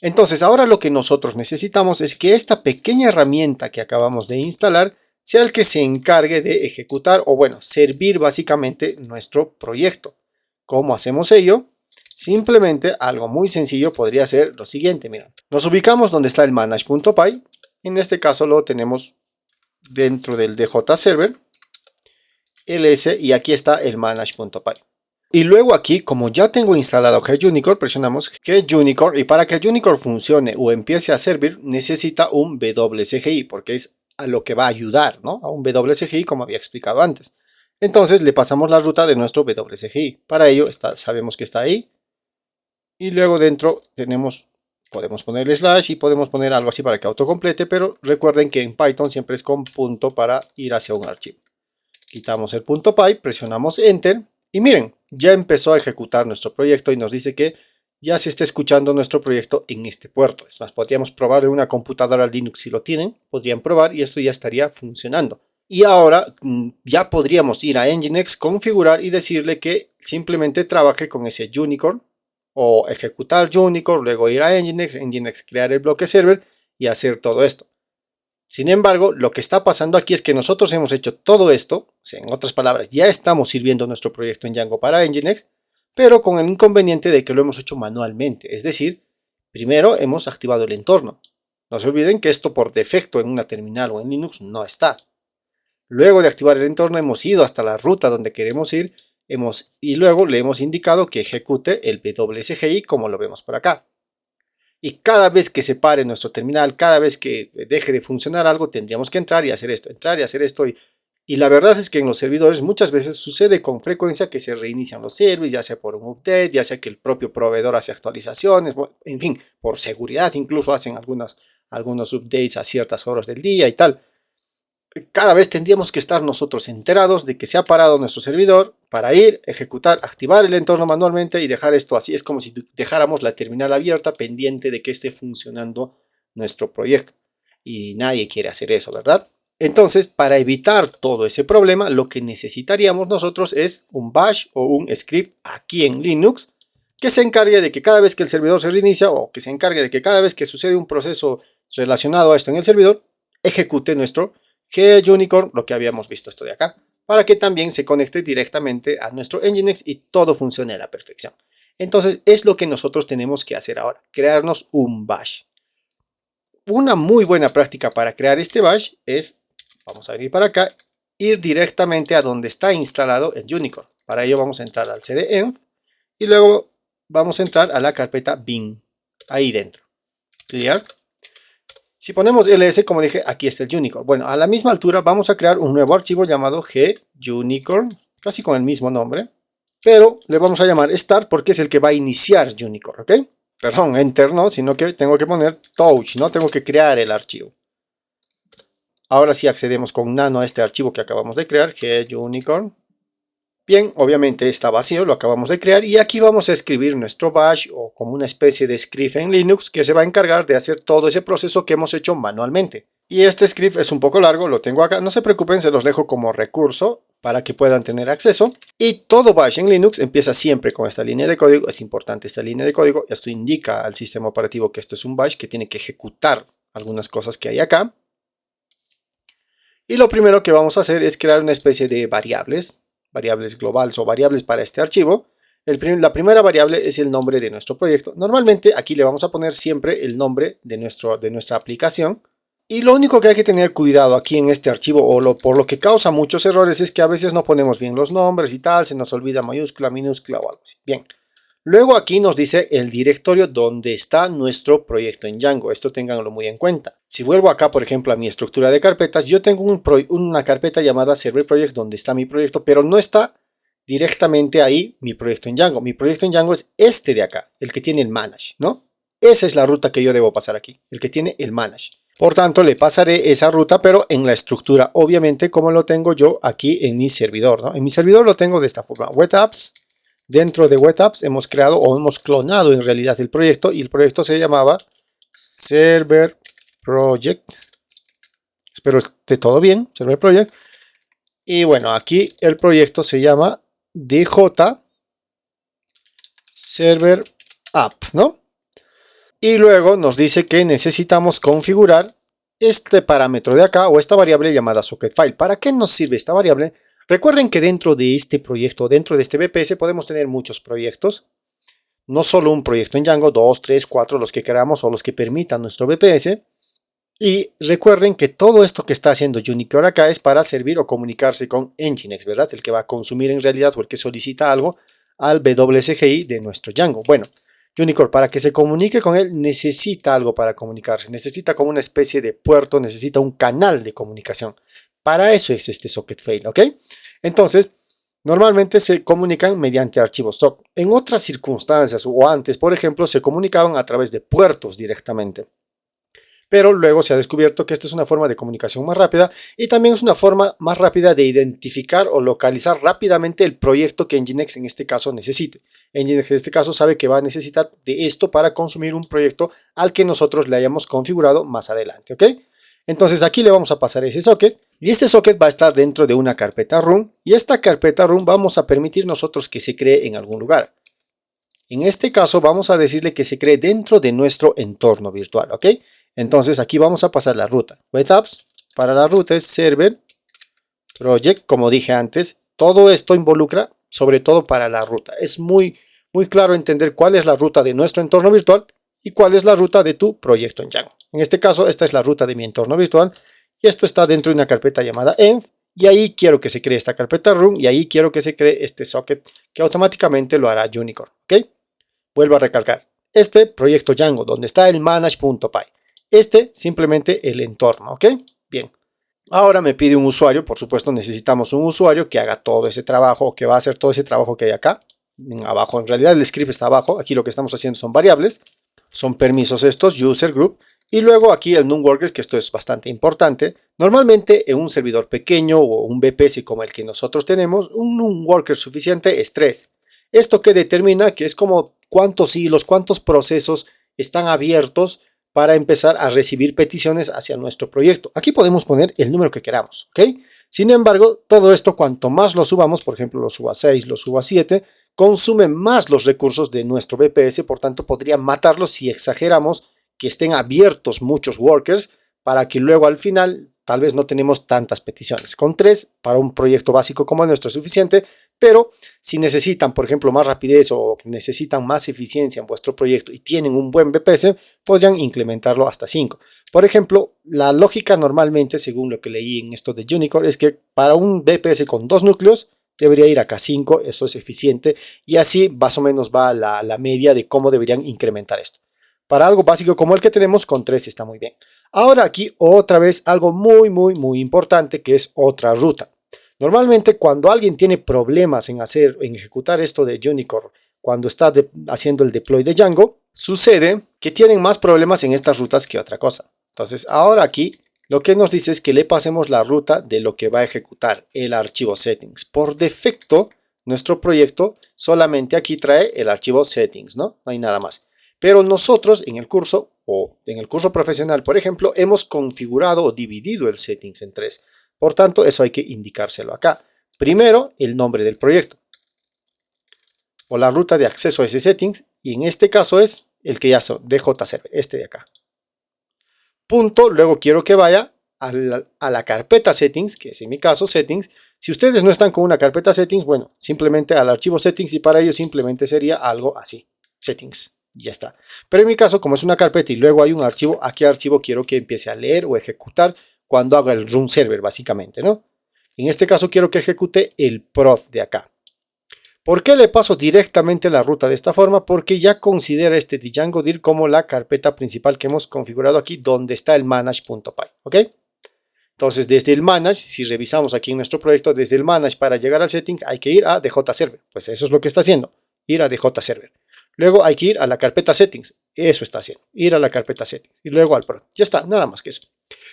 Entonces, ahora lo que nosotros necesitamos es que esta pequeña herramienta que acabamos de instalar sea el que se encargue de ejecutar o, bueno, servir básicamente nuestro proyecto. ¿Cómo hacemos ello? Simplemente algo muy sencillo podría ser lo siguiente, mira. Nos ubicamos donde está el manage.py, en este caso lo tenemos dentro del DJ server. ls y aquí está el manage.py. Y luego aquí, como ya tengo instalado GUnicorn, presionamos GUnicorn y para que GUnicorn funcione o empiece a servir necesita un WCGI porque es a lo que va a ayudar, ¿no? A un WCGI como había explicado antes. Entonces le pasamos la ruta de nuestro WCGI. Para ello sabemos que está ahí y luego dentro podemos poner slash y podemos poner algo así para que autocomplete, pero recuerden que en Python siempre es con punto para ir hacia un archivo. Quitamos el .py, presionamos Enter y miren, ya empezó a ejecutar nuestro proyecto y nos dice que ya se está escuchando nuestro proyecto en este puerto. Es más, podríamos probar en una computadora Linux si lo tienen, podrían probar y esto ya estaría funcionando. Y ahora ya podríamos ir a Nginx, configurar y decirle que simplemente trabaje con ese Unicorn o ejecutar Unicorn, luego ir a Nginx crear el bloque server y hacer todo esto. Sin embargo, lo que está pasando aquí es que nosotros hemos hecho todo esto, o sea, en otras palabras, ya estamos sirviendo nuestro proyecto en Django para Nginx, pero con el inconveniente de que lo hemos hecho manualmente. Es decir, primero hemos activado el entorno. No se olviden que esto por defecto en una terminal o en Linux no está. Luego de activar el entorno hemos ido hasta la ruta donde queremos ir y luego le hemos indicado que ejecute el WCGI como lo vemos por acá. Y cada vez que se pare nuestro terminal, cada vez que deje de funcionar algo, tendríamos que entrar y hacer esto, entrar y hacer esto. Y la verdad es que en los servidores muchas veces sucede con frecuencia que se reinician los servers, ya sea por un update, ya sea que el propio proveedor hace actualizaciones, en fin, por seguridad incluso hacen algunos updates a ciertas horas del día y tal. Cada vez tendríamos que estar nosotros enterados de que se ha parado nuestro servidor para ir, ejecutar, activar el entorno manualmente y dejar esto así. Es como si dejáramos la terminal abierta pendiente de que esté funcionando nuestro proyecto. Y nadie quiere hacer eso, ¿verdad? Entonces, para evitar todo ese problema, lo que necesitaríamos nosotros es un bash o un script aquí en Linux que se encargue de que cada vez que el servidor se reinicia o que se encargue de que cada vez que sucede un proceso relacionado a esto en el servidor, ejecute nuestro GUnicorn, lo que habíamos visto esto de acá, para que también se conecte directamente a nuestro Nginx y todo funcione a la perfección. Entonces es lo que nosotros tenemos que hacer ahora, crearnos un bash. Una muy buena práctica para crear este bash es, vamos a venir para acá, ir directamente a donde está instalado el Unicorn. Para ello vamos a entrar al cdenv y luego vamos a entrar a la carpeta bin, ahí dentro. Clear. Si ponemos ls, como dije, aquí está el Unicorn. Bueno, a la misma altura vamos a crear un nuevo archivo llamado GUnicorn, casi con el mismo nombre, pero le vamos a llamar start porque es el que va a iniciar Unicorn, ¿ok? Perdón, enter no, sino que tengo que poner touch, no tengo que crear el archivo. Ahora sí accedemos con nano a este archivo que acabamos de crear, GUnicorn. Bien, obviamente está vacío, lo acabamos de crear y aquí vamos a escribir nuestro bash o como una especie de script en Linux que se va a encargar de hacer todo ese proceso que hemos hecho manualmente. Y este script es un poco largo, lo tengo acá, no se preocupen, se los dejo como recurso para que puedan tener acceso. Y todo bash en Linux empieza siempre con esta línea de código, es importante esta línea de código, esto indica al sistema operativo que esto es un bash que tiene que ejecutar algunas cosas que hay acá. Y lo primero que vamos a hacer es crear una especie de variables globales o variables para este archivo. La primera variable es el nombre de nuestro proyecto. Normalmente aquí le vamos a poner siempre el nombre de nuestra aplicación. Y lo único que hay que tener cuidado aquí en este archivo, por lo que causa muchos errores, es que a veces no ponemos bien los nombres y tal, se nos olvida mayúscula, minúscula o algo así. Bien. Luego aquí nos dice el directorio donde está nuestro proyecto en Django. Esto ténganlo muy en cuenta. Si vuelvo acá, por ejemplo, a mi estructura de carpetas, yo tengo una carpeta llamada Server Project donde está mi proyecto, pero no está directamente ahí mi proyecto en Django. Mi proyecto en Django es este de acá, el que tiene el Manage, ¿no? Esa es la ruta que yo debo pasar aquí, el que tiene el Manage. Por tanto, le pasaré esa ruta, pero en la estructura, obviamente, como lo tengo yo aquí en mi servidor, ¿no? En mi servidor lo tengo de esta forma, web apps. Dentro de web apps hemos creado o hemos clonado en realidad el proyecto, y el proyecto se llamaba Server Project. Espero esté todo bien, Server Project. Y bueno, aquí el proyecto se llama DJ Server App, ¿no? Y luego nos dice que necesitamos configurar este parámetro de acá o esta variable llamada socketFile. ¿Para qué nos sirve esta variable? Recuerden que dentro de este proyecto, dentro de este BPS, podemos tener muchos proyectos. No solo un proyecto en Django, 2, 3, 4, los que queramos o los que permitan nuestro BPS. Y recuerden que todo esto que está haciendo Unicore acá es para servir o comunicarse con Nginx, ¿verdad? El que va a consumir en realidad o el que solicita algo al WSGI de nuestro Django. Bueno, Unicore, para que se comunique con él, necesita algo para comunicarse. Necesita como una especie de puerto, necesita un canal de comunicación. Para eso es este socketFile, ¿ok? Entonces, normalmente se comunican mediante archivos SOC. En otras circunstancias o antes, por ejemplo, se comunicaban a través de puertos directamente. Pero luego se ha descubierto que esta es una forma de comunicación más rápida y también es una forma más rápida de identificar o localizar rápidamente el proyecto que Nginx en este caso necesite. Nginx en este caso sabe que va a necesitar de esto para consumir un proyecto al que nosotros le hayamos configurado más adelante, ¿ok? Entonces aquí le vamos a pasar ese socket y este socket va a estar dentro de una carpeta run y esta carpeta run vamos a permitir nosotros que se cree en algún lugar. En este caso vamos a decirle que se cree dentro de nuestro entorno virtual, ¿ok? Entonces aquí vamos a pasar la ruta. Web apps, para la ruta es server, project, como dije antes. Todo esto involucra, sobre todo para la ruta. Es muy claro entender cuál es la ruta de nuestro entorno virtual y cuál es la ruta de tu proyecto en Django. En este caso, esta es la ruta de mi entorno virtual y esto está dentro de una carpeta llamada env. Y ahí quiero que se cree esta carpeta run y ahí quiero que se cree este socket que automáticamente lo hará Unicore, ¿ok? Vuelvo a recalcar. Este proyecto Django, donde está el manage.py. Este simplemente el entorno, ¿ok? Bien. Ahora me pide un usuario, por supuesto necesitamos un usuario que haga todo ese trabajo, o que va a hacer todo ese trabajo que hay acá. Abajo, en realidad el script está abajo, aquí lo que estamos haciendo son variables, son permisos estos, user group, y luego aquí el NumWorkers, que esto es bastante importante. Normalmente en un servidor pequeño o un VPS como el que nosotros tenemos, un NumWorker suficiente es 3. Esto que determina que es como cuántos hilos, cuántos procesos están abiertos para empezar a recibir peticiones hacia nuestro proyecto. Aquí podemos poner el número que queramos, ¿ok? Sin embargo, todo esto, cuanto más lo subamos, por ejemplo, lo subo a 6, lo subo a 7, consume más los recursos de nuestro VPS, por tanto, podría matarlos si exageramos que estén abiertos muchos workers para que luego al final tal vez no tenemos tantas peticiones. Con 3 para un proyecto básico como el nuestro es suficiente, pero si necesitan, por ejemplo, más rapidez o necesitan más eficiencia en vuestro proyecto y tienen un buen VPS, podrían incrementarlo hasta 5. Por ejemplo, la lógica normalmente, según lo que leí en esto de Unicore, es que para un VPS con 2 núcleos debería ir a K5, eso es eficiente, y así más o menos va la media de cómo deberían incrementar esto. Para algo básico como el que tenemos, con 3 está muy bien. Ahora aquí otra vez algo muy importante, que es otra ruta. Normalmente cuando alguien tiene problemas en ejecutar esto de Unicore, cuando está haciendo el deploy de Django, sucede que tienen más problemas en estas rutas que otra cosa. Entonces ahora aquí lo que nos dice es que le pasemos la ruta de lo que va a ejecutar el archivo settings. Por defecto, nuestro proyecto solamente aquí trae el archivo settings, ¿no? No hay nada más. Pero nosotros en el curso, o en el curso profesional, por ejemplo, hemos configurado o dividido el settings en 3. Por tanto, eso hay que indicárselo acá. Primero, el nombre del proyecto o la ruta de acceso a ese settings, y en este caso es el que ya son DJ Server, este de acá. Punto, luego quiero que vaya a la carpeta settings, que es en mi caso settings. Si ustedes no están con una carpeta settings, bueno, simplemente al archivo settings y para ello simplemente sería algo así, settings, ya está. Pero en mi caso, como es una carpeta y luego hay un archivo, ¿a qué archivo quiero que empiece a leer o ejecutar cuando haga el run server, básicamente, ¿no? En este caso quiero que ejecute el prod de acá. ¿Por qué le paso directamente la ruta de esta forma? Porque ya considera este Django dir como la carpeta principal que hemos configurado aquí, donde está el manage.py, ¿ok? Entonces, desde el manage, si revisamos aquí en nuestro proyecto, desde el manage para llegar al setting hay que ir a djserver. Pues eso es lo que está haciendo, ir a djserver. Luego hay que ir a la carpeta settings, eso está haciendo, ir a la carpeta settings. Y luego al prod, ya está, nada más que eso.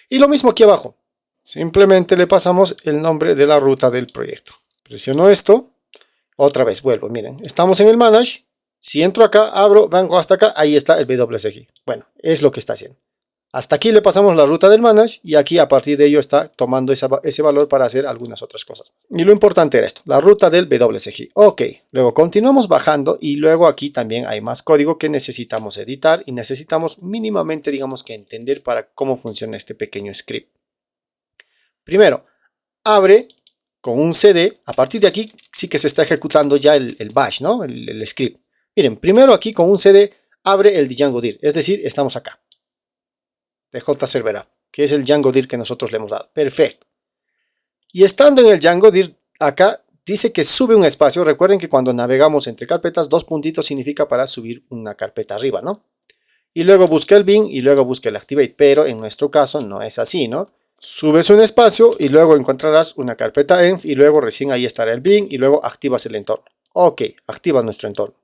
Y lo mismo aquí abajo, simplemente le pasamos el nombre de la ruta del proyecto. Presiono esto. Otra vez vuelvo, miren, estamos en el manage, si entro acá, abro, vengo hasta acá, ahí está el WSGI. Bueno, es lo que está haciendo. Hasta aquí le pasamos la ruta del manage y aquí a partir de ello está tomando ese valor para hacer algunas otras cosas. Y lo importante era esto, la ruta del WSGI. Ok, luego continuamos bajando y luego aquí también hay más código que necesitamos editar y necesitamos mínimamente, digamos que entender para cómo funciona este pequeño script. Primero, abre con un CD, a partir de aquí sí que se está ejecutando ya el bash, ¿no? El script. Miren, primero aquí con un CD abre el Django dir, es decir, estamos acá. djserver app, que es el Django dir que nosotros le hemos dado. Perfecto. Y estando en el Django dir, acá dice que sube un espacio. Recuerden que cuando navegamos entre carpetas, 2 puntitos significa para subir una carpeta arriba, ¿no? Y luego busca el bin y luego busca el activate, pero en nuestro caso no es así, ¿no? Subes un espacio y luego encontrarás una carpeta env y luego recién ahí estará el bin y luego activas el entorno. Ok, activa nuestro entorno.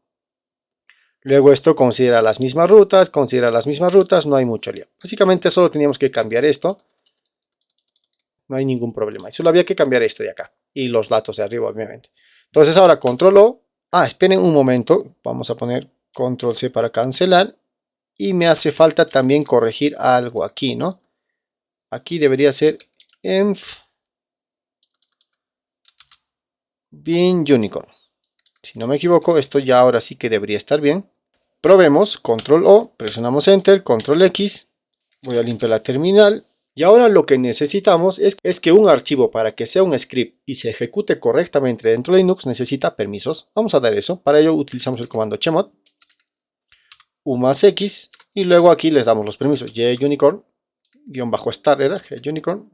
Luego esto considera las mismas rutas, no hay mucho lío. Básicamente solo teníamos que cambiar esto. No hay ningún problema. Solo había que cambiar esto de acá. Y los datos de arriba, obviamente. Entonces ahora control O. Esperen un momento. Vamos a poner control C para cancelar. Y me hace falta también corregir algo aquí, ¿no? Aquí debería ser env bin unicorn. Si no me equivoco, esto ya ahora sí que debería estar bien. Probemos, control O, presionamos enter, control X. Voy a limpiar la terminal. Y ahora lo que necesitamos es que un archivo para que sea un script y se ejecute correctamente dentro de Linux necesita permisos. Vamos a dar eso. Para ello utilizamos el comando chmod u+x y luego aquí les damos los permisos. unicorn _star era unicorn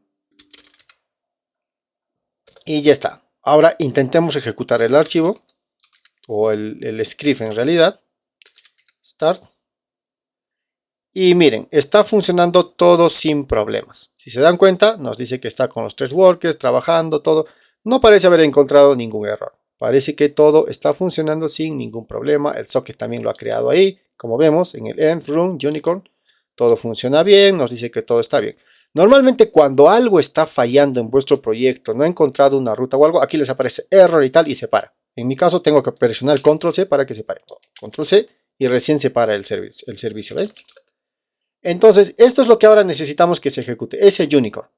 y ya está. Ahora intentemos ejecutar el archivo o el script en realidad. Start. Y miren, está funcionando todo sin problemas. Si se dan cuenta, nos dice que está con los 3 workers, trabajando, todo. No parece haber encontrado ningún error. Parece que todo está funcionando sin ningún problema. El socket también lo ha creado ahí. Como vemos en el env run unicorn, todo funciona bien, nos dice que todo está bien. Normalmente cuando algo está fallando en vuestro proyecto, no ha encontrado una ruta o algo, aquí les aparece error y tal y se para. En mi caso tengo que presionar control C para que se pare. Control C y recién se para el servicio, ¿ves? Entonces, esto es lo que ahora necesitamos que se ejecute, ese unicorn.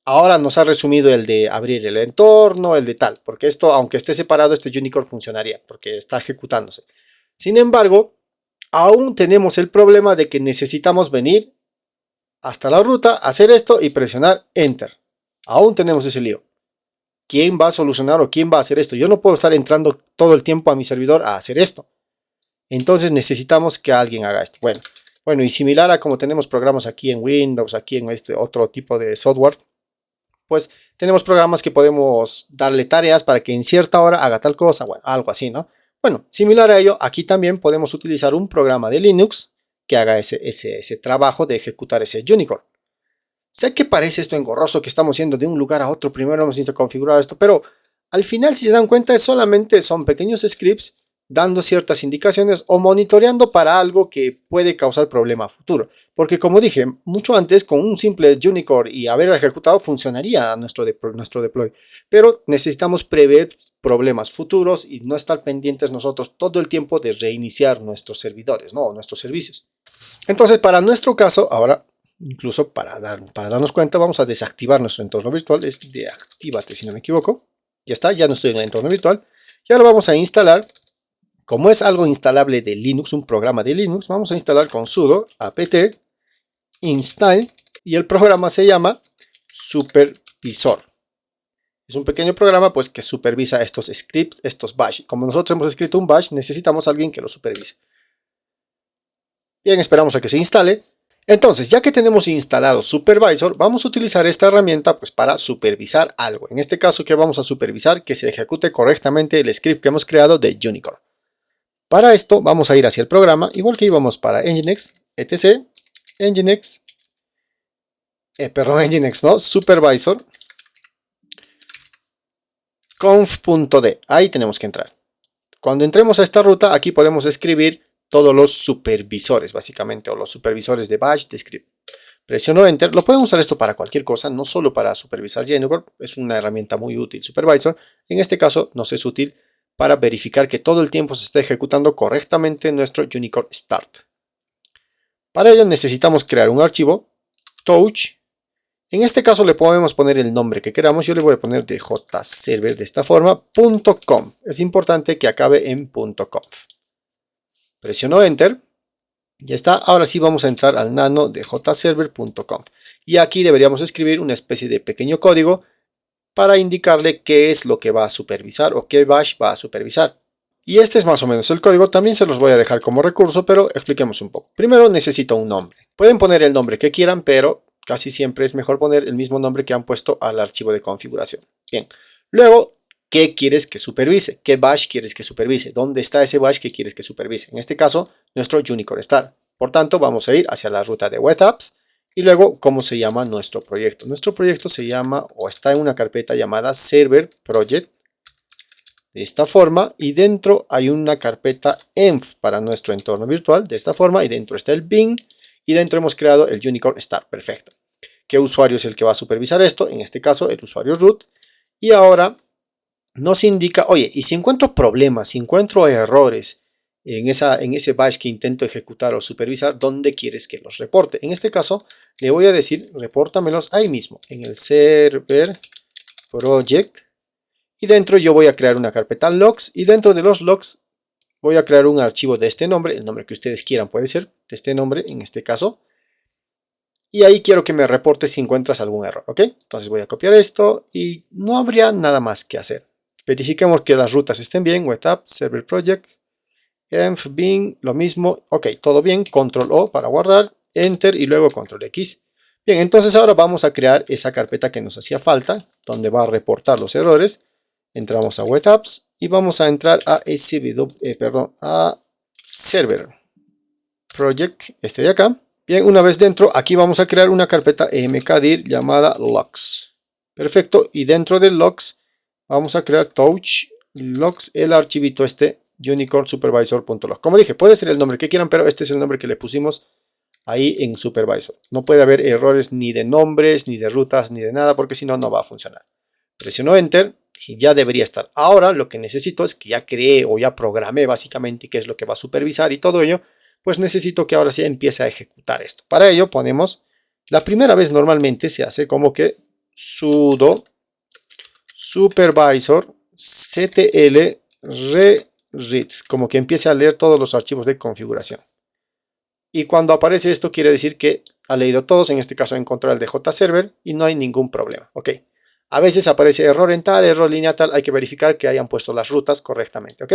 Ahora nos ha resumido el de abrir el entorno, el de tal, porque esto, aunque esté separado, este unicorn funcionaría, porque está ejecutándose. Sin embargo, aún tenemos el problema de que necesitamos venir hasta la ruta, hacer esto y presionar enter. Aún tenemos ese lío. ¿Quién va a solucionar o quién va a hacer esto? Yo no puedo estar entrando todo el tiempo a mi servidor a hacer esto. Entonces necesitamos que alguien haga esto. Bueno, y similar a como tenemos programas aquí en Windows, aquí en este otro tipo de software, pues tenemos programas que podemos darle tareas para que en cierta hora haga tal cosa, bueno, algo así, ¿no? Bueno, similar a ello, aquí también podemos utilizar un programa de Linux que haga ese trabajo de ejecutar ese unicorn. Sé que parece esto engorroso, que estamos yendo de un lugar a otro, primero hemos configurado esto, pero al final, si se dan cuenta, solamente son pequeños scripts dando ciertas indicaciones o monitoreando para algo que puede causar problema a futuro. Porque como dije mucho antes, con un simple unicorn y haber ejecutado funcionaría nuestro deploy. Pero necesitamos prever problemas futuros y no estar pendientes nosotros todo el tiempo de reiniciar nuestros servidores, ¿no? Nuestros servicios. Entonces, para nuestro caso, ahora, incluso para darnos cuenta, vamos a desactivar nuestro entorno virtual. Es deactívate, si no me equivoco. Ya está, ya no estoy en el entorno virtual. Y ahora vamos a instalar. Como es algo instalable de Linux, un programa de Linux, vamos a instalar con sudo apt install y el programa se llama Supervisor. Es un pequeño programa pues que supervisa estos scripts, estos bash. Como nosotros hemos escrito un bash, necesitamos a alguien que lo supervise. Bien, esperamos a que se instale. Entonces, ya que tenemos instalado Supervisor, vamos a utilizar esta herramienta pues para supervisar algo. En este caso, ¿qué vamos a supervisar? Que se ejecute correctamente el script que hemos creado de Unicorn. Para esto vamos a ir hacia el programa, igual que íbamos para Nginx, etc. Nginx, Nginx no, Supervisor, conf.d, ahí tenemos que entrar. Cuando entremos a esta ruta, aquí podemos escribir todos los supervisores, básicamente, o los supervisores de bash, de script. Presiono Enter, lo pueden usar esto para cualquier cosa, no solo para supervisar Unicorn, es una herramienta muy útil, Supervisor. En este caso nos es útil para verificar que todo el tiempo se está ejecutando correctamente nuestro Unicorn Start. Para ello necesitamos crear un archivo, touch. En este caso le podemos poner el nombre que queramos, yo le voy a poner de jserver de esta forma, .com. Es importante que acabe en .conf. Presiono Enter. Ya está, ahora sí vamos a entrar al nano de jserver.conf. Y aquí deberíamos escribir una especie de pequeño código para indicarle qué es lo que va a supervisar o qué bash va a supervisar. Y este es más o menos el código, también se los voy a dejar como recurso, pero expliquemos un poco. Primero necesito un nombre. Pueden poner el nombre que quieran, pero casi siempre es mejor poner el mismo nombre que han puesto al archivo de configuración. Bien, luego, ¿qué quieres que supervise? ¿Qué bash quieres que supervise? ¿Dónde está ese bash que quieres que supervise? En este caso, nuestro Unicorn Start. Por tanto, vamos a ir hacia la ruta de Web Apps y luego, ¿cómo se llama nuestro proyecto? Nuestro proyecto se llama o está en una carpeta llamada Server Project. De esta forma, y dentro hay una carpeta env para nuestro entorno virtual, de esta forma, y dentro está el bin, y dentro hemos creado el Unicorn Start, perfecto. ¿Qué usuario es el que va a supervisar esto? En este caso, el usuario root, y ahora nos indica, oye, y si encuentro problemas, si encuentro errores en ese bash que intento ejecutar o supervisar, ¿dónde quieres que los reporte? En este caso, le voy a decir, repórtamelos ahí mismo, en el Server Project. Y dentro yo voy a crear una carpeta logs y dentro de los logs voy a crear un archivo de este nombre, el nombre que ustedes quieran puede ser, de este nombre en este caso. Y ahí quiero que me reporte si encuentras algún error, ¿ok? Entonces voy a copiar esto y no habría nada más que hacer. Verifiquemos que las rutas estén bien, web app, server project, env, bin, lo mismo, ok, todo bien, control O para guardar, enter y luego control X. Bien, entonces ahora vamos a crear esa carpeta que nos hacía falta, donde va a reportar los errores. Entramos a Web Apps y vamos a entrar a Server Project, este de acá. Bien, una vez dentro, aquí vamos a crear una carpeta mkdir llamada logs. Perfecto, y dentro de logs vamos a crear touch logs, el archivito este, unicornsupervisor.log. Como dije, puede ser el nombre que quieran, pero este es el nombre que le pusimos ahí en Supervisor. No puede haber errores ni de nombres, ni de rutas, ni de nada, porque si no, no va a funcionar. Presiono Enter. Y ya debería estar. Ahora lo que necesito es que ya creé o ya programé básicamente qué es lo que va a supervisar y todo ello, pues necesito que ahora sí empiece a ejecutar esto. Para ello ponemos, la primera vez normalmente se hace como que sudo supervisor ctl read, como que empiece a leer todos los archivos de configuración. Y cuando aparece esto quiere decir que ha leído todos, en este caso encontró el de jserver y no hay ningún problema. Ok. A veces aparece error en tal, error línea tal, hay que verificar que hayan puesto las rutas correctamente, ¿ok?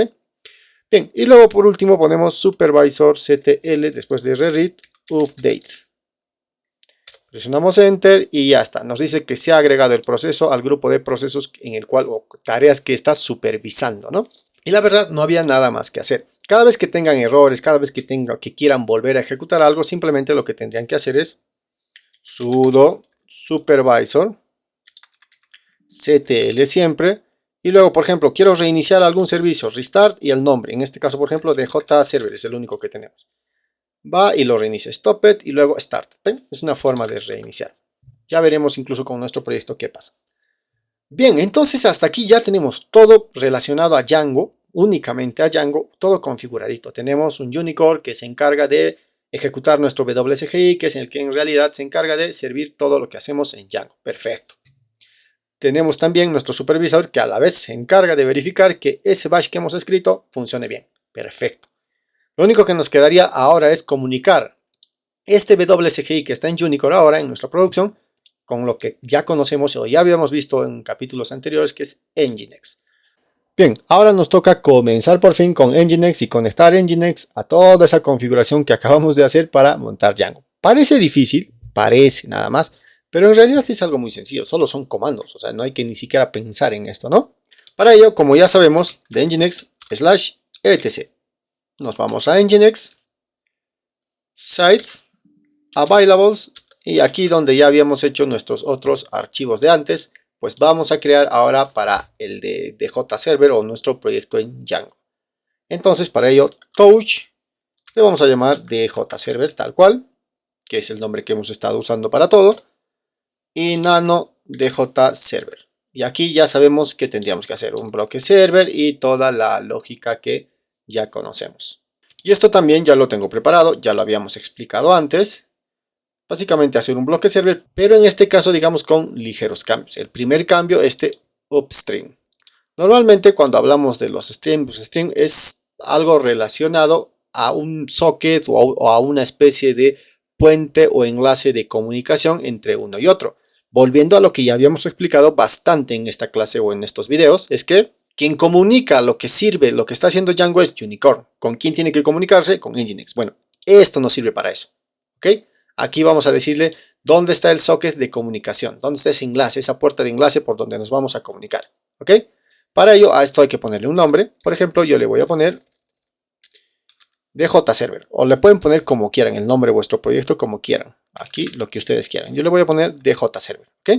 Bien, y luego por último ponemos supervisor ctl después de read update. Presionamos Enter y ya está. Nos dice que se ha agregado el proceso al grupo de procesos en el cual, o tareas que está supervisando, ¿no? Y la verdad no había nada más que hacer. Cada vez que tengan errores, cada vez que quieran volver a ejecutar algo, simplemente lo que tendrían que hacer es sudo supervisor ctl siempre, y luego por ejemplo quiero reiniciar algún servicio, restart y el nombre, en este caso por ejemplo de jserver es el único que tenemos, va y lo reinicia, stop it y luego start. ¿Ven? Es una forma de reiniciar. Ya veremos incluso con nuestro proyecto qué pasa. Bien, entonces hasta aquí ya tenemos todo relacionado a Django, únicamente a Django, todo configuradito. Tenemos un Unicorn que se encarga de ejecutar nuestro WSGI, que es el que en realidad se encarga de servir todo lo que hacemos en Django. Perfecto. Tenemos también nuestro supervisor que a la vez se encarga de verificar que ese bash que hemos escrito funcione bien. Perfecto. Lo único que nos quedaría ahora es comunicar este WSGI que está en Unicore ahora en nuestra producción, con lo que ya conocemos o ya habíamos visto en capítulos anteriores, que es Nginx. Bien, ahora nos toca comenzar por fin con Nginx y conectar Nginx a toda esa configuración que acabamos de hacer para montar Django. Parece difícil, parece nada más, pero en realidad es algo muy sencillo, solo son comandos, o sea, no hay que ni siquiera pensar en esto, ¿no? Para ello, como ya sabemos, de Nginx /etc. Nos vamos a Nginx, Site, Availables, y aquí donde ya habíamos hecho nuestros otros archivos de antes, pues vamos a crear ahora para el de DJ-Server o nuestro proyecto en Django. Entonces para ello, touch, le vamos a llamar DJ-Server tal cual, que es el nombre que hemos estado usando para todo, y nano DJ-Server. Y aquí ya sabemos que tendríamos que hacer un bloque server y toda la lógica que ya conocemos. Y esto también ya lo tengo preparado, ya lo habíamos explicado antes. Básicamente hacer un bloque server, pero en este caso digamos con ligeros cambios. El primer cambio, upstream. Normalmente cuando hablamos de los streams, upstream es algo relacionado a un socket o a una especie de puente o enlace de comunicación entre uno y otro. Volviendo a lo que ya habíamos explicado bastante en esta clase o en estos videos, es que quien comunica lo que sirve, lo que está haciendo Django es Unicorn. ¿Con quién tiene que comunicarse? Con Nginx. Bueno, esto no sirve para eso. ¿Ok? Aquí vamos a decirle dónde está el socket de comunicación, dónde está ese enlace, esa puerta de enlace por donde nos vamos a comunicar. ¿Ok? Para ello a esto hay que ponerle un nombre. Por ejemplo, yo le voy a poner DJ-Server. O le pueden poner como quieran, el nombre de vuestro proyecto como quieran. Aquí lo que ustedes quieran. Yo le voy a poner DJ-Server. ¿Ok?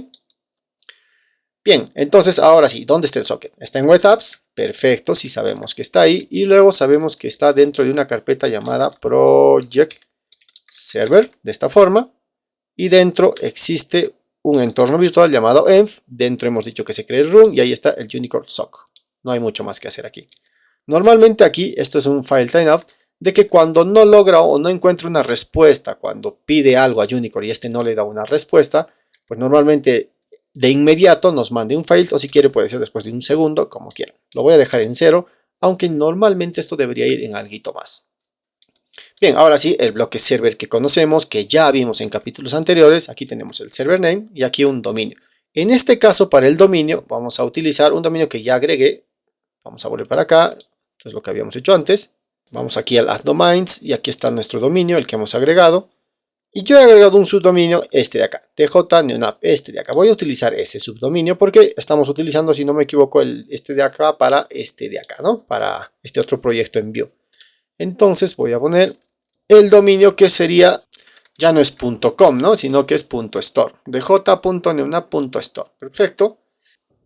Bien, entonces ahora sí, ¿dónde está el socket? Está en Web Apps. Perfecto, si sabemos que está ahí. Y luego sabemos que está dentro de una carpeta llamada Project Server, de esta forma, y dentro existe un entorno virtual llamado env. Dentro hemos dicho que se cree el run y ahí está el Unicorn SOC. No hay mucho más que hacer aquí. Normalmente aquí esto es un file timeout de que cuando no logra o no encuentra una respuesta, cuando pide algo a Unicorn y este no le da una respuesta, pues normalmente de inmediato nos mande un fail, o si quiere puede ser después de un segundo, como quieran. Lo voy a dejar en 0, aunque normalmente esto debería ir en algo más. Bien, ahora sí, el bloque server que conocemos, que ya vimos en capítulos anteriores. Aquí tenemos el server name y aquí un dominio. En este caso, para el dominio, vamos a utilizar un dominio que ya agregué. Vamos a volver para acá. Esto es lo que habíamos hecho antes. Vamos aquí al add domains y aquí está nuestro dominio, el que hemos agregado. Y yo he agregado un subdominio, este de acá, DJ-Neonap, este de acá. Voy a utilizar ese subdominio porque estamos utilizando, si no me equivoco, este de acá para este de acá, ¿no? Para este otro proyecto en view. Entonces voy a poner el dominio que sería, ya no es .com, ¿no? Sino que es .store. dj.neonap.store. Perfecto.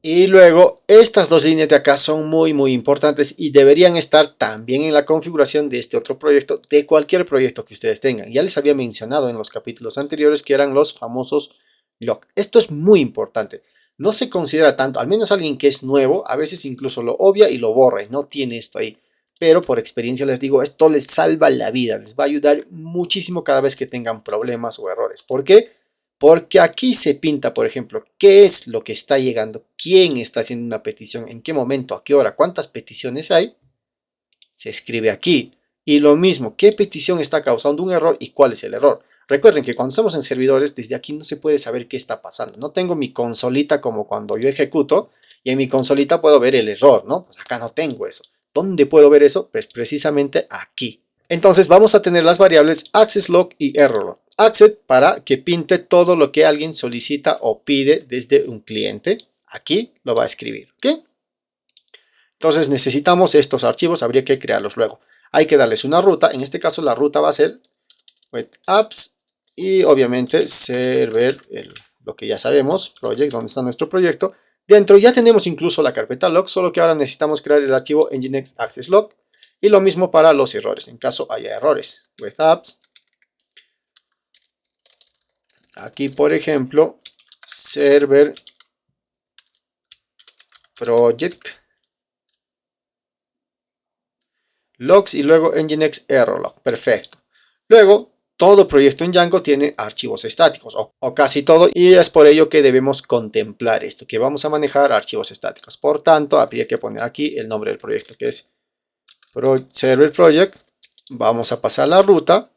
Y luego estas dos líneas de acá son muy importantes y deberían estar también en la configuración de este otro proyecto, de cualquier proyecto que ustedes tengan. Ya les había mencionado en los capítulos anteriores que eran los famosos log. Esto es muy importante. No se considera tanto, al menos alguien que es nuevo, a veces incluso lo obvia y lo borra y no tiene esto ahí. Pero por experiencia les digo, esto les salva la vida, les va a ayudar muchísimo cada vez que tengan problemas o errores. ¿Por qué? Porque aquí se pinta, por ejemplo, qué es lo que está llegando, quién está haciendo una petición, en qué momento, a qué hora, cuántas peticiones hay. Se escribe aquí. Y lo mismo, qué petición está causando un error y cuál es el error. Recuerden que cuando estamos en servidores, desde aquí no se puede saber qué está pasando. No tengo mi consolita como cuando yo ejecuto y en mi consolita puedo ver el error, ¿no? Pues acá no tengo eso. ¿Dónde puedo ver eso? Pues precisamente aquí. Entonces vamos a tener las variables accessLog y errorlog. Access para que pinte todo lo que alguien solicita o pide desde un cliente. Aquí lo va a escribir, ¿ok? Entonces necesitamos estos archivos, habría que crearlos luego. Hay que darles una ruta, en este caso la ruta va a ser web apps y obviamente server, lo que ya sabemos, project, donde está nuestro proyecto. Dentro ya tenemos incluso la carpeta log, solo que ahora necesitamos crear el archivo nginx access log. Y lo mismo para los errores, en caso haya errores. Web apps. Aquí, por ejemplo, server project logs y luego nginx error log. Perfecto. Luego, todo proyecto en Django tiene archivos estáticos, o casi todo, y es por ello que debemos contemplar esto, que vamos a manejar archivos estáticos. Por tanto, habría que poner aquí el nombre del proyecto, que es server project. Vamos a pasar la ruta.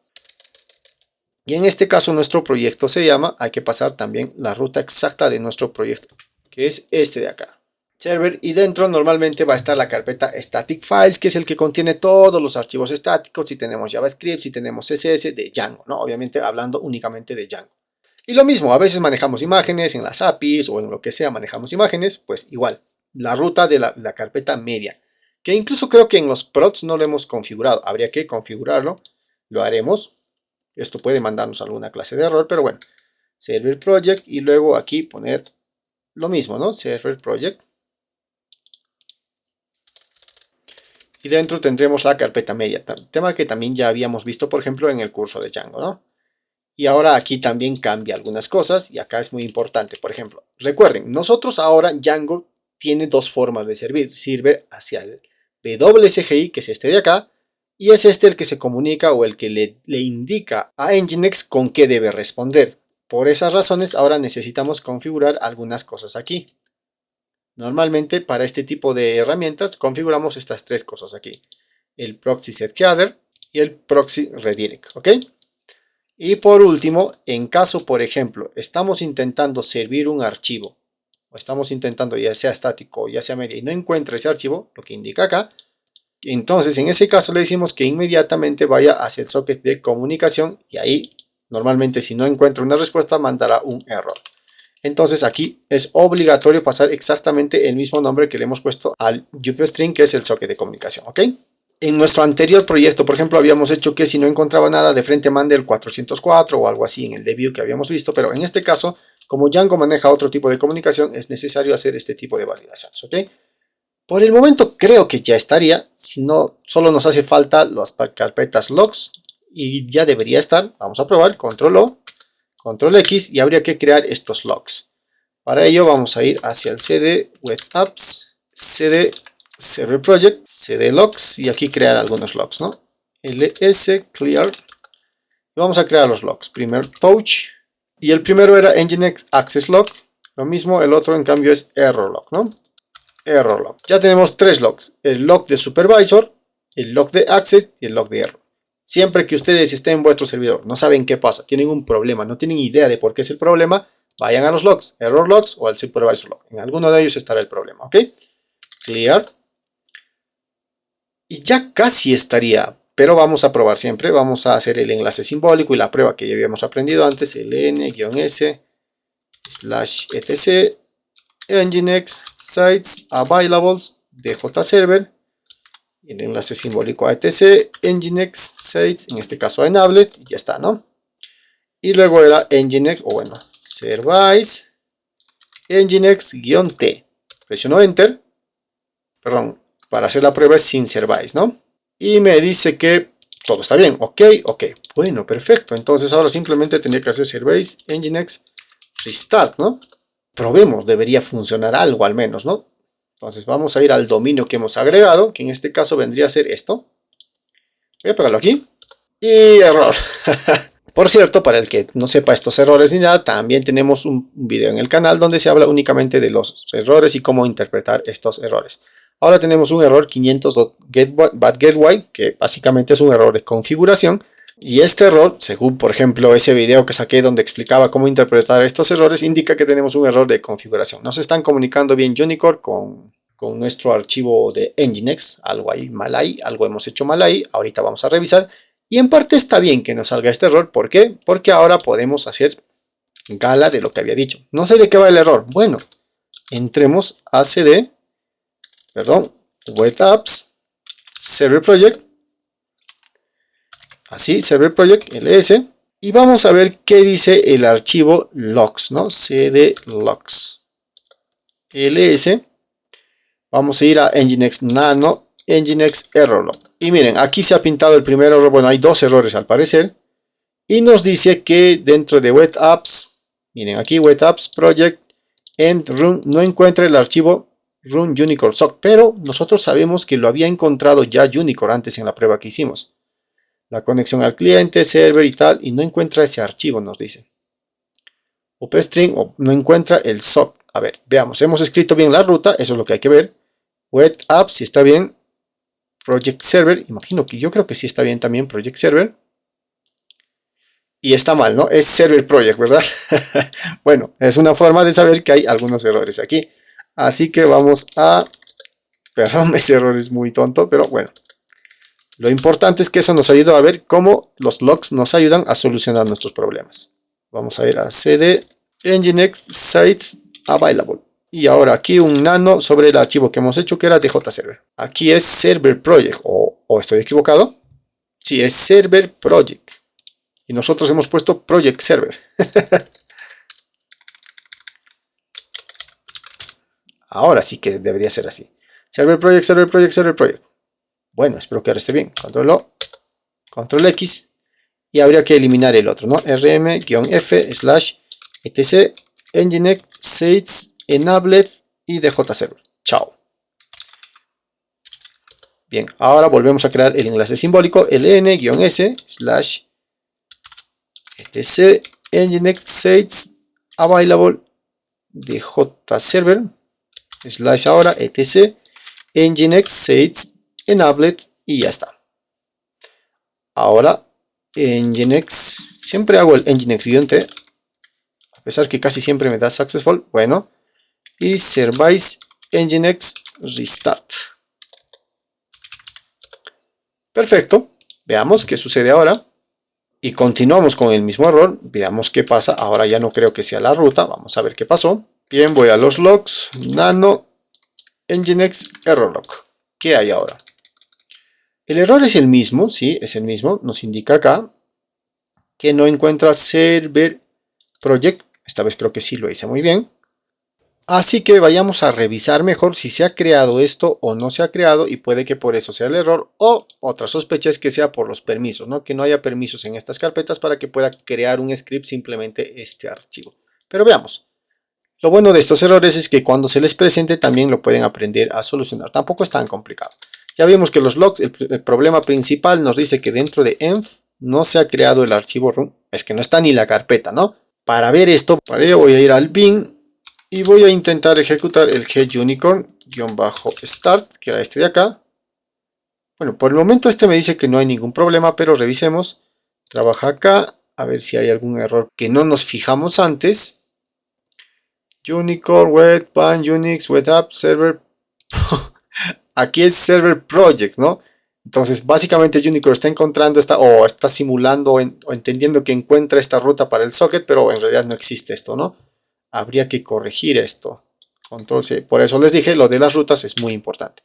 Y en este caso nuestro proyecto se llama, hay que pasar también la ruta exacta de nuestro proyecto, que es este de acá. Server, y dentro normalmente va a estar la carpeta static files, que es el que contiene todos los archivos estáticos, si tenemos JavaScript, si tenemos CSS de Django, ¿no? Obviamente hablando únicamente de Django. Y lo mismo, a veces manejamos imágenes en las APIs o en lo que sea manejamos imágenes, pues igual, la ruta de la carpeta media, que incluso creo que en los prods no lo hemos configurado, habría que configurarlo, lo haremos. Esto puede mandarnos alguna clase de error, pero bueno, server project y luego aquí poner lo mismo, ¿no? Server project. Y dentro tendremos la carpeta media, tema que también ya habíamos visto, por ejemplo, en el curso de Django, ¿no? Y ahora aquí también cambia algunas cosas y acá es muy importante. Por ejemplo, recuerden, nosotros ahora Django tiene dos formas de servir. Sirve hacia el WSGI, que es este de acá, y es este el que se comunica o el que le indica a Nginx con qué debe responder. Por esas razones ahora necesitamos configurar algunas cosas aquí. Normalmente para este tipo de herramientas configuramos estas tres cosas aquí. El proxy setcaller y el proxy redirect, ¿ok? Y por último, en caso, por ejemplo, estamos intentando servir un archivo, o estamos intentando ya sea estático o ya sea media y no encuentra ese archivo, lo que indica acá, entonces en ese caso le decimos que inmediatamente vaya hacia el socket de comunicación y ahí normalmente si no encuentra una respuesta mandará un error. Entonces aquí es obligatorio pasar exactamente el mismo nombre que le hemos puesto al UPstring, que es el socket de comunicación, ¿ok? En nuestro anterior proyecto, por ejemplo, habíamos hecho que si no encontraba nada de frente mande el 404 o algo así en el debug que habíamos visto, pero en este caso, como Django maneja otro tipo de comunicación, es necesario hacer este tipo de validaciones, ¿ok? Por el momento creo que ya estaría, si no, solo nos hace falta las carpetas logs y ya debería estar. Vamos a probar, control O, control X y habría que crear estos logs. Para ello vamos a ir hacia el cd web apps, cd server project, cd logs y aquí crear algunos logs, ¿no? ls clear y vamos a crear los logs. Primero touch y el primero era nginx access log, lo mismo el otro en cambio es error log, ¿no? Error log. Ya tenemos tres logs, el log de supervisor, el log de access y el log de error. Siempre que ustedes estén en vuestro servidor, no saben qué pasa, tienen un problema, no tienen idea de por qué es el problema, vayan a los logs, error logs o al supervisor log. En alguno de ellos estará el problema, ¿ok? Clear. Y ya casi estaría, pero vamos a probar siempre. Vamos a hacer el enlace simbólico y la prueba que ya habíamos aprendido antes, ln-s /etc nginx sites availables djserver, el enlace simbólico a etc nginx sites, en este caso a enabled, y ya está, ¿no? Y luego era nginx, o bueno, service nginx-t. Presiono enter, perdón, para hacer la prueba es sin service, ¿no? Y me dice que todo está bien, ok, bueno, perfecto. Entonces ahora simplemente tendría que hacer service nginx restart, ¿no? Probemos, debería funcionar algo al menos, ¿no? Entonces vamos a ir al dominio que hemos agregado, que en este caso vendría a ser esto. Voy a pegarlo aquí. Y error. Por cierto, para el que no sepa estos errores ni nada, también tenemos un video en el canal donde se habla únicamente de los errores y cómo interpretar estos errores. Ahora tenemos un error 500.getBadGetWhy, que básicamente es un error de configuración. Y este error, según por ejemplo ese video que saqué donde explicaba cómo interpretar estos errores, indica que tenemos un error de configuración. No se están comunicando bien Unicore con nuestro archivo de Nginx, algo ahí mal ahí, algo hemos hecho mal ahí, ahorita vamos a revisar. Y en parte está bien que nos salga este error, ¿por qué? Porque ahora podemos hacer gala de lo que había dicho. No sé de qué va el error. Bueno, entremos a web apps, server project, así, server project, ls, y vamos a ver qué dice el archivo logs, ¿no? cd logs, ls, vamos a ir a nginx nano, nginx error log, y miren, aquí se ha pintado el primer error, bueno, hay dos errores al parecer, y nos dice que dentro de web apps, miren aquí, web apps project, and run, no encuentra el archivo run Unicore sock, pero nosotros sabemos que lo había encontrado ya Unicore antes en la prueba que hicimos. La conexión al cliente, server y tal, y no encuentra ese archivo, nos dice. UPstring no encuentra el sock. A ver, veamos, hemos escrito bien la ruta, eso es lo que hay que ver. Web app, si está bien. Project server, imagino que yo creo que sí está bien también Project server. Y está mal, ¿no? Es server project, ¿verdad? Bueno, es una forma de saber que hay algunos errores aquí. Así que vamos a... Perdón, ese error es muy tonto, pero bueno. Lo importante es que eso nos ayuda a ver cómo los logs nos ayudan a solucionar nuestros problemas. Vamos a ir a cd nginx sites available. Y ahora aquí un nano sobre el archivo que hemos hecho que era djserver. Aquí es server project, o estoy equivocado. Sí, es server project. Y nosotros hemos puesto project server. Ahora sí que debería ser así. Server project, server project, server project. Bueno, espero que ahora esté bien. Control O, Control X. Y habría que eliminar el otro, ¿no? rm-f/etc nginx sites enabled y djserver. Chao. Bien, ahora volvemos a crear el enlace simbólico ln-s/etc nginx sites available djserver / ahora etc nginx sites enabled y ya está. Ahora nginx, siempre hago el nginx-t, a pesar que casi siempre me da successful, bueno, y service nginx restart. Perfecto, veamos qué sucede ahora y continuamos con el mismo error, veamos qué pasa. Ahora ya no creo que sea la ruta, vamos a ver qué pasó. Bien, voy a los logs, nano nginx error log. ¿Qué hay ahora? El error es el mismo, sí, es el mismo, nos indica acá que no encuentra server project. Esta vez creo que sí lo hice muy bien. Así que vayamos a revisar mejor si se ha creado esto o no se ha creado, y puede que por eso sea el error, o otra sospecha es que sea por los permisos, ¿no? Que no haya permisos en estas carpetas para que pueda crear un script simplemente este archivo. Pero veamos. Lo bueno de estos errores es que cuando se les presente también lo pueden aprender a solucionar. Tampoco es tan complicado. Ya vimos que los logs, el problema principal nos dice que dentro de env no se ha creado el archivo root. Es que no está ni la carpeta, ¿no? Para ver esto, para ello voy a ir al bin y voy a intentar ejecutar el getunicorn-start, que era este de acá. Bueno, por el momento este me dice que no hay ningún problema, pero revisemos. Trabaja acá, a ver si hay algún error que no nos fijamos antes. Unicorn, web, pan, Unix, web app, server. Aquí es server project, ¿no? Entonces, básicamente Unicorn está encontrando o está simulando o entendiendo que encuentra esta ruta para el socket, pero en realidad no existe esto, ¿no? Habría que corregir esto. Control C. Por eso les dije, lo de las rutas es muy importante.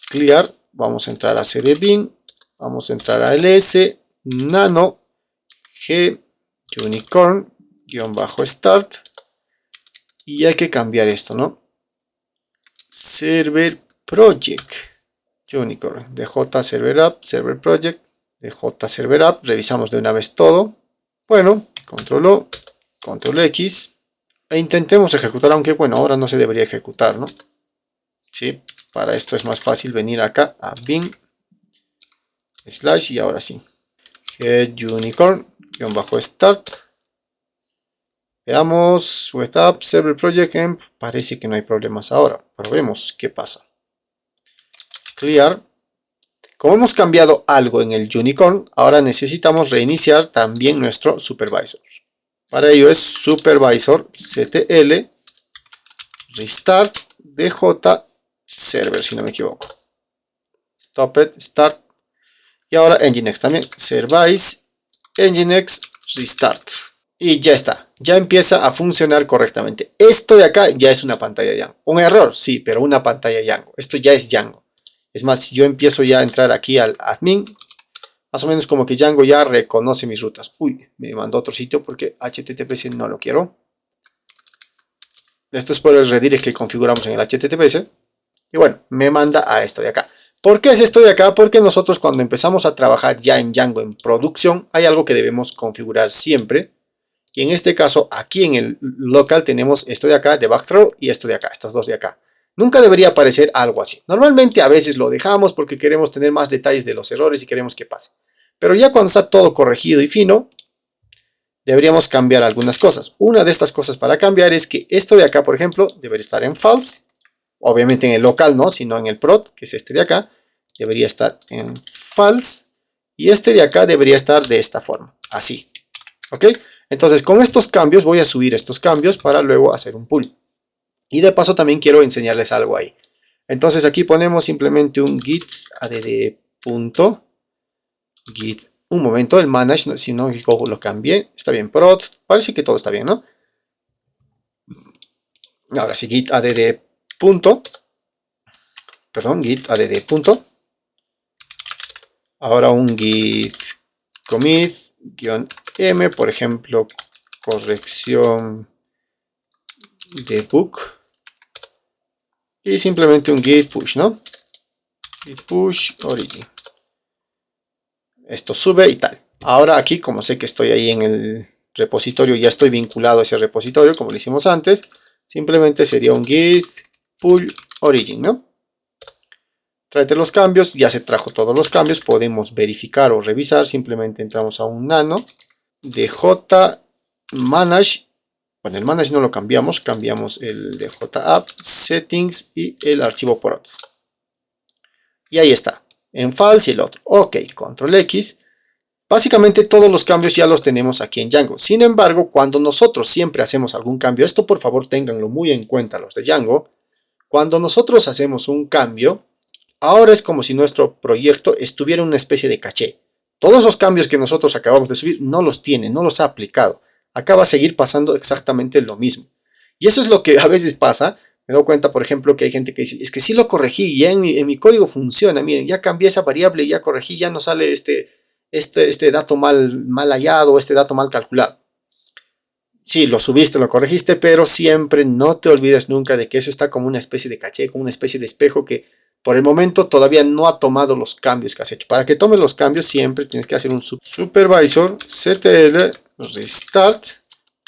Clear. Vamos a entrar a cd-bin. Vamos a entrar a ls nano g unicorn-start. Y hay que cambiar esto, ¿no? Server project. Unicorn. DJ server app. Server project. DJ server app. Revisamos de una vez todo. Bueno. Control O. Control X. E intentemos ejecutar, aunque bueno, ahora no se debería ejecutar, ¿no? Sí, para esto es más fácil venir acá a bin / y ahora sí. Getunicorn-start. Veamos, web app, server project, parece que no hay problemas ahora. Probemos qué pasa. Clear. Como hemos cambiado algo en el Unicorn, ahora necesitamos reiniciar también nuestro supervisor. Para ello es supervisor ctl restart dj server, si no me equivoco. Stop it, start. Y ahora nginx también. Service nginx restart. Y ya está. Ya empieza a funcionar correctamente. Esto de acá ya es una pantalla Django. Un error, sí, pero una pantalla Django. Esto ya es Django. Es más, si yo empiezo ya a entrar aquí al admin, más o menos como que Django ya reconoce mis rutas. Uy, me mandó a otro sitio porque HTTPS no lo quiero. Esto es por el redirect que configuramos en el HTTPS. Y bueno, me manda a esto de acá. ¿Por qué es esto de acá? Porque nosotros cuando empezamos a trabajar ya en Django en producción, hay algo que debemos configurar siempre. Y en este caso, aquí en el local tenemos esto de acá, de backthrow, y esto de acá, estos dos de acá. Nunca debería aparecer algo así. Normalmente a veces lo dejamos porque queremos tener más detalles de los errores y queremos que pase. Pero ya cuando está todo corregido y fino, deberíamos cambiar algunas cosas. Una de estas cosas para cambiar es que esto de acá, por ejemplo, debería estar en false. Obviamente en el local no, sino en el prod, que es este de acá. Debería estar en false. Y este de acá debería estar de esta forma. así. ¿Ok? Entonces con estos cambios voy a subir estos cambios para luego hacer un pull. Y de paso también quiero enseñarles algo ahí. Entonces aquí ponemos simplemente un git add punto git. Un momento, el manage, si no lo cambié, está bien, prod, parece que todo está bien, ¿no? Ahora sí, git add punto, perdón, git add punto. Ahora un git commit -m, por ejemplo, corrección de book. Y simplemente un git push, ¿no? Git push origin. Esto sube y tal. Ahora aquí, como sé que estoy ahí en el repositorio, ya estoy vinculado a ese repositorio, como lo hicimos antes, simplemente sería un git pull origin, ¿no? Tráete los cambios, ya se trajo todos los cambios, podemos verificar o revisar, simplemente entramos a un nano de J manage. Bueno, el manage no lo cambiamos, cambiamos el de JApp, settings y el archivo por otro. Y ahí está, en false y el otro. Ok, control X. Básicamente todos los cambios ya los tenemos aquí en Django. Sin embargo, cuando nosotros siempre hacemos algún cambio, esto por favor ténganlo muy en cuenta los de Django. Cuando nosotros hacemos un cambio, ahora es como si nuestro proyecto estuviera en una especie de caché. Todos los cambios que nosotros acabamos de subir no los tiene, no los ha aplicado. Acá va a seguir pasando exactamente lo mismo. Y eso es lo que a veces pasa. Me doy cuenta, por ejemplo, que hay gente que dice, es que sí lo corregí, ya en mi código funciona, miren, ya cambié esa variable, ya corregí, ya no sale este dato mal hallado, este dato mal calculado. Sí, lo subiste, lo corregiste, pero siempre no te olvides nunca de que eso está como una especie de caché, como una especie de espejo que por el momento todavía no ha tomado los cambios que has hecho. Para que tome los cambios siempre tienes que hacer un supervisor ctl restart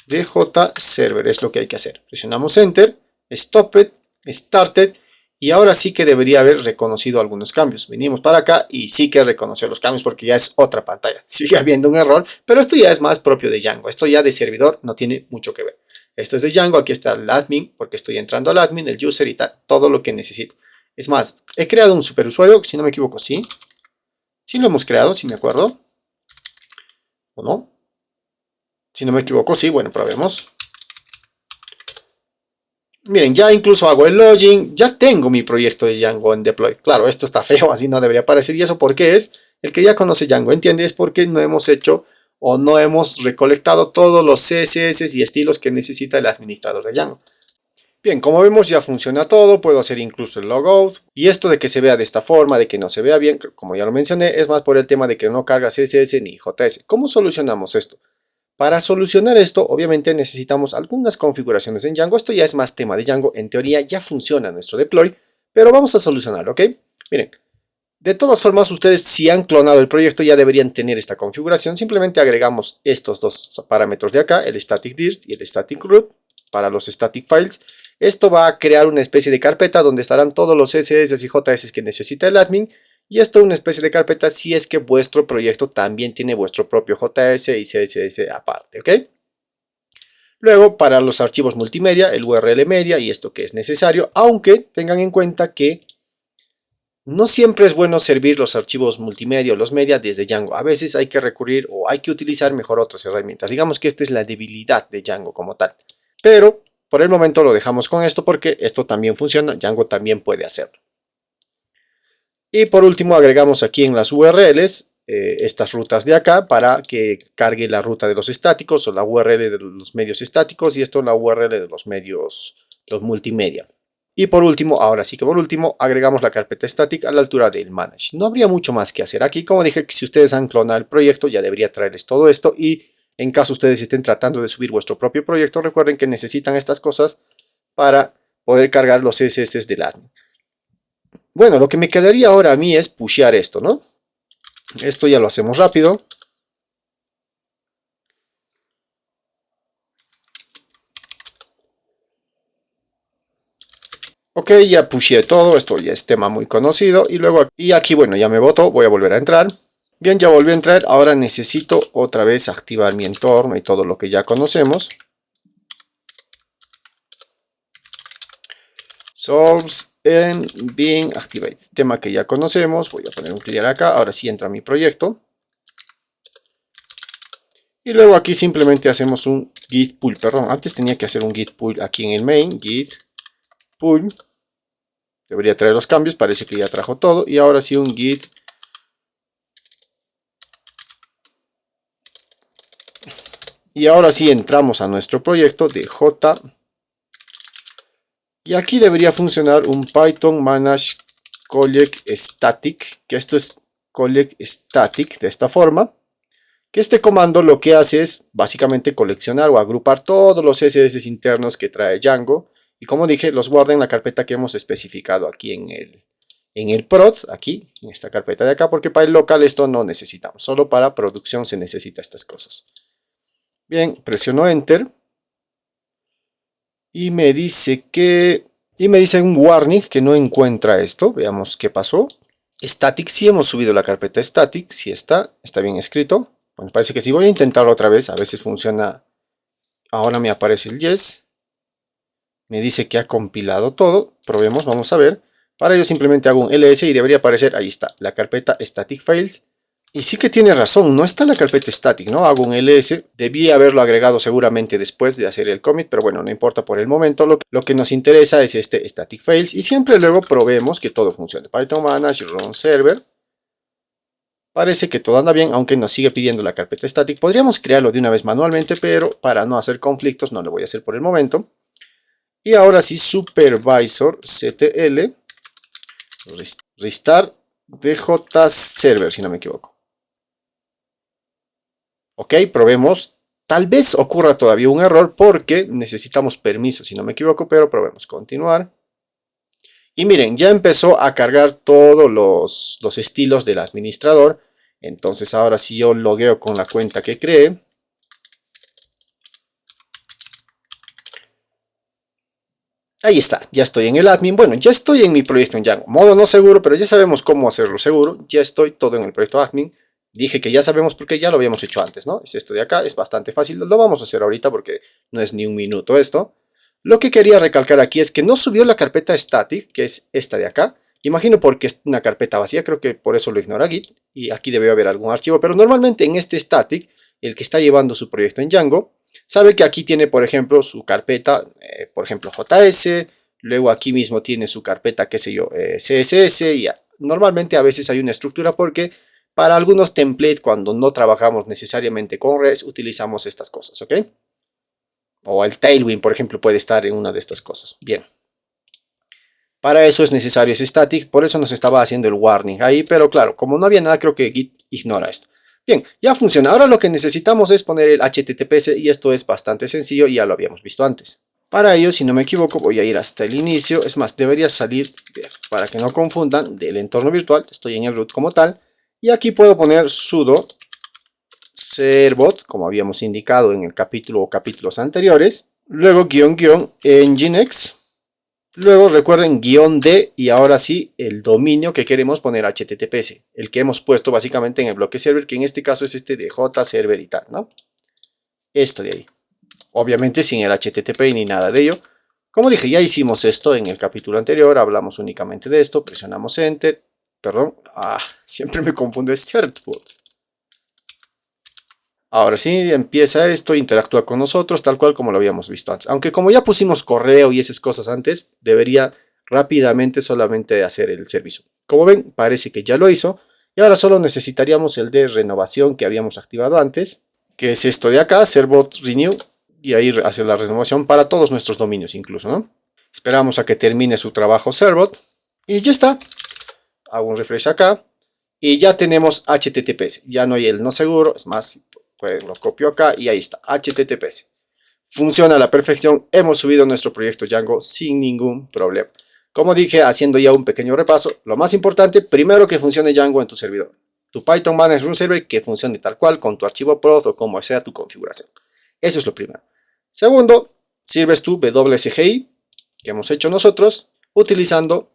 dj server. Es lo que hay que hacer. Presionamos enter, stopped, started y ahora sí que debería haber reconocido algunos cambios. Venimos para acá y sí que reconoció los cambios porque ya es otra pantalla. Sigue habiendo un error, pero esto ya es más propio de Django. Esto ya de servidor no tiene mucho que ver. Esto es de Django, aquí está el admin porque estoy entrando al admin, el user y tal, todo lo que necesito. Es más, he creado un superusuario, si no me equivoco, sí. Sí lo hemos creado, si me acuerdo. ¿O no? Si no me equivoco, sí. Bueno, probemos. Miren, ya incluso hago el login. Ya tengo mi proyecto de Django en deploy. Claro, esto está feo, así no debería aparecer. ¿Y eso por qué es? El que ya conoce Django entiende, es porque no hemos hecho o no hemos recolectado todos los CSS y estilos que necesita el administrador de Django. Bien, como vemos ya funciona todo, puedo hacer incluso el logout. Y esto de que se vea de esta forma, de que no se vea bien, como ya lo mencioné, es más por el tema de que no carga CSS ni JS. ¿Cómo solucionamos esto? Para solucionar esto, obviamente necesitamos algunas configuraciones en Django. Esto ya es más tema de Django, en teoría ya funciona nuestro deploy, pero vamos a solucionarlo, ¿ok? Miren, de todas formas ustedes si han clonado el proyecto ya deberían tener esta configuración. Simplemente agregamos estos dos parámetros de acá, el static dirt y el static root para los static files. Esto va a crear una especie de carpeta donde estarán todos los CSS y JS que necesita el admin. Y esto es una especie de carpeta si es que vuestro proyecto también tiene vuestro propio JS y CSS aparte, ¿ok? Luego, para los archivos multimedia, el URL media y esto que es necesario, aunque tengan en cuenta que no siempre es bueno servir los archivos multimedia o los media desde Django. A veces hay que recurrir o hay que utilizar mejor otras herramientas. Digamos que esta es la debilidad de Django como tal. Pero por el momento lo dejamos con esto porque esto también funciona, Django también puede hacerlo. Y por último agregamos aquí en las URLs estas rutas de acá para que cargue la ruta de los estáticos o la URL de los medios estáticos y esto la URL de los medios, los multimedia. Y por último, ahora sí que por último, agregamos la carpeta static a la altura del manage. No habría mucho más que hacer aquí. Como dije, si ustedes han clonado el proyecto ya debería traerles todo esto y en caso ustedes estén tratando de subir vuestro propio proyecto, recuerden que necesitan estas cosas para poder cargar los CSS del admin. Bueno, lo que me quedaría ahora a mí es pushear esto, ¿no? Esto ya lo hacemos rápido. Ok, ya pusheé todo, esto ya es tema muy conocido. Y luego aquí, bueno, ya me voto, voy a volver a entrar. Bien, ya volví a entrar, ahora necesito otra vez activar mi entorno y todo lo que ya conocemos. Source and being activate, tema que ya conocemos, voy a poner un clear acá, ahora sí entra mi proyecto. Y luego aquí simplemente hacemos un git pull, perdón, antes tenía que hacer un git pull aquí en el main, git pull. Debería traer los cambios, parece que ya trajo todo. Y ahora sí un git. Y ahora sí entramos a nuestro proyecto de J. Y aquí debería funcionar un Python manage collect static, que esto es collect static de esta forma. Que este comando lo que hace es básicamente coleccionar o agrupar todos los CSS internos que trae Django. Y como dije, los guarda en la carpeta que hemos especificado aquí en el prod, aquí, en esta carpeta de acá, porque para el local esto no necesitamos. Solo para producción se necesita estas cosas. Bien, presiono Enter. Y me dice un warning que no encuentra esto. Veamos qué pasó. Static, sí hemos subido la carpeta static, sí está bien escrito. Bueno, parece que sí. Voy a intentarlo otra vez, a veces funciona. Ahora me aparece el yes. Me dice que ha compilado todo. Probemos, vamos a ver. Para ello simplemente hago un ls y debería aparecer, ahí está, la carpeta static files. Y sí que tiene razón, no está la carpeta static, ¿no? Hago un ls, debí haberlo agregado seguramente después de hacer el commit, pero bueno, no importa por el momento. Lo que nos interesa es este static files y siempre luego probemos que todo funcione. Python manage run server. Parece que todo anda bien, aunque nos sigue pidiendo la carpeta static. Podríamos crearlo de una vez manualmente, pero para no hacer conflictos no lo voy a hacer por el momento. Y ahora sí, supervisor ctl restart dj server, si no me equivoco. Ok, probemos. Tal vez ocurra todavía un error porque necesitamos permiso, si no me equivoco, pero probemos continuar. Y miren, ya empezó a cargar todos los estilos del administrador. Entonces ahora si yo logueo con la cuenta que creé. Ahí está, ya estoy en el admin. Bueno, ya estoy en mi proyecto en Django. Modo no seguro, pero ya sabemos cómo hacerlo seguro. Ya estoy todo en el proyecto admin. Dije que ya sabemos porque ya lo habíamos hecho antes, ¿no? Es esto de acá, es bastante fácil. Lo vamos a hacer ahorita porque no es ni un minuto esto. Lo que quería recalcar aquí es que no subió la carpeta static, que es esta de acá. Imagino porque es una carpeta vacía, creo que por eso lo ignora Git. Y aquí debe haber algún archivo, pero normalmente en este static, el que está llevando su proyecto en Django, sabe que aquí tiene, por ejemplo, su carpeta, por ejemplo, JS. Luego aquí mismo tiene su carpeta, qué sé yo, CSS. Y normalmente a veces hay una estructura porque para algunos templates, cuando no trabajamos necesariamente con REST, utilizamos estas cosas, ¿ok? O el Tailwind, por ejemplo, puede estar en una de estas cosas. Bien. Para eso es necesario ese static, por eso nos estaba haciendo el warning ahí, pero claro, como no había nada, creo que Git ignora esto. Bien, ya funciona. Ahora lo que necesitamos es poner el HTTPS y esto es bastante sencillo y ya lo habíamos visto antes. Para ello, si no me equivoco, voy a ir hasta el inicio. Es más, debería salir, para que no confundan, del entorno virtual. Estoy en el root como tal. Y aquí puedo poner sudo servbot, como habíamos indicado en el capítulo o capítulos anteriores. Luego --nginx. Luego recuerden -d y ahora sí el dominio que queremos poner HTTPS. El que hemos puesto básicamente en el bloque server, que en este caso es este de JServer y tal, ¿no? Esto de ahí. Obviamente sin el HTTP ni nada de ello. Como dije, ya hicimos esto en el capítulo anterior. Hablamos únicamente de esto. Presionamos Enter. Perdón, siempre me confundo, es certbot. Ahora sí, empieza esto, interactúa con nosotros, tal cual como lo habíamos visto antes. Aunque como ya pusimos correo y esas cosas antes, debería rápidamente solamente hacer el servicio. Como ven, parece que ya lo hizo. Y ahora solo necesitaríamos el de renovación que habíamos activado antes, que es esto de acá, servbot renew, y ahí hacer la renovación para todos nuestros dominios incluso, ¿no? Esperamos a que termine su trabajo servbot, y ya está. Hago un refresh acá y ya tenemos HTTPS. Ya no hay el no seguro, es más, pues lo copio acá y ahí está, HTTPS. Funciona a la perfección, hemos subido nuestro proyecto Django sin ningún problema. Como dije, haciendo ya un pequeño repaso, lo más importante, primero que funcione Django en tu servidor. Tu Python Managed Run Server que funcione tal cual con tu archivo prod o como sea tu configuración. Eso es lo primero. Segundo, sirves tu WSGI que hemos hecho nosotros utilizando,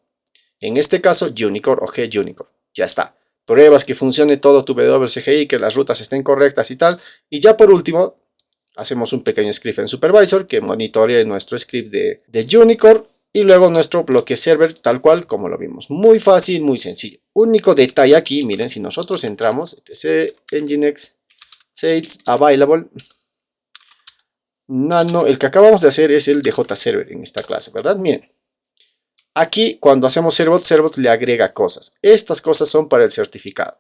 en este caso, Unicore o GUnicore. Ya está. Pruebas que funcione todo tu WSGI, que las rutas estén correctas y tal. Y ya por último, hacemos un pequeño script en Supervisor que monitorea nuestro script de Unicore. Y luego nuestro bloque server tal cual como lo vimos. Muy fácil, muy sencillo. Único detalle aquí, miren, si nosotros entramos, etc, nginx, Sets available. Nano, el que acabamos de hacer es el DJ server en esta clase, ¿verdad? Miren. Aquí cuando hacemos Servbot le agrega cosas. Estas cosas son para el certificado.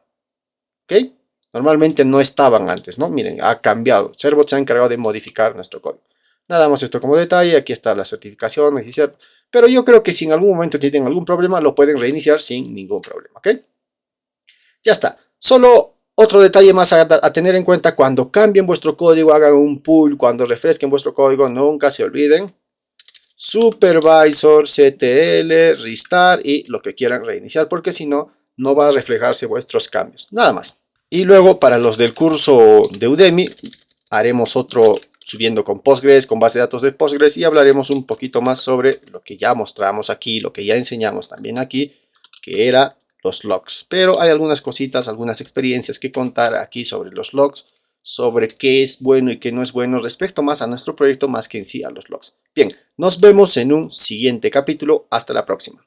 ¿Ok? Normalmente no estaban antes, ¿no? Miren, ha cambiado. Servbot se ha encargado de modificar nuestro código. Nada más esto como detalle. Aquí está la certificación, pero yo creo que si en algún momento tienen algún problema, lo pueden reiniciar sin ningún problema, ¿ok? Ya está. Solo otro detalle más a tener en cuenta: cuando cambien vuestro código, hagan un pull, cuando refresquen vuestro código, nunca se olviden supervisor, ctl, restart y lo que quieran reiniciar, porque si no, no va a reflejarse vuestros cambios. Nada más. Y luego para los del curso de Udemy, haremos otro subiendo con Postgres, con base de datos de Postgres, y hablaremos un poquito más sobre lo que ya mostramos aquí, lo que ya enseñamos también aquí, que era los logs. Pero hay algunas cositas, algunas experiencias que contar aquí sobre los logs, sobre qué es bueno y qué no es bueno respecto más a nuestro proyecto más que en sí a los logs. Bien, nos vemos en un siguiente capítulo. Hasta la próxima.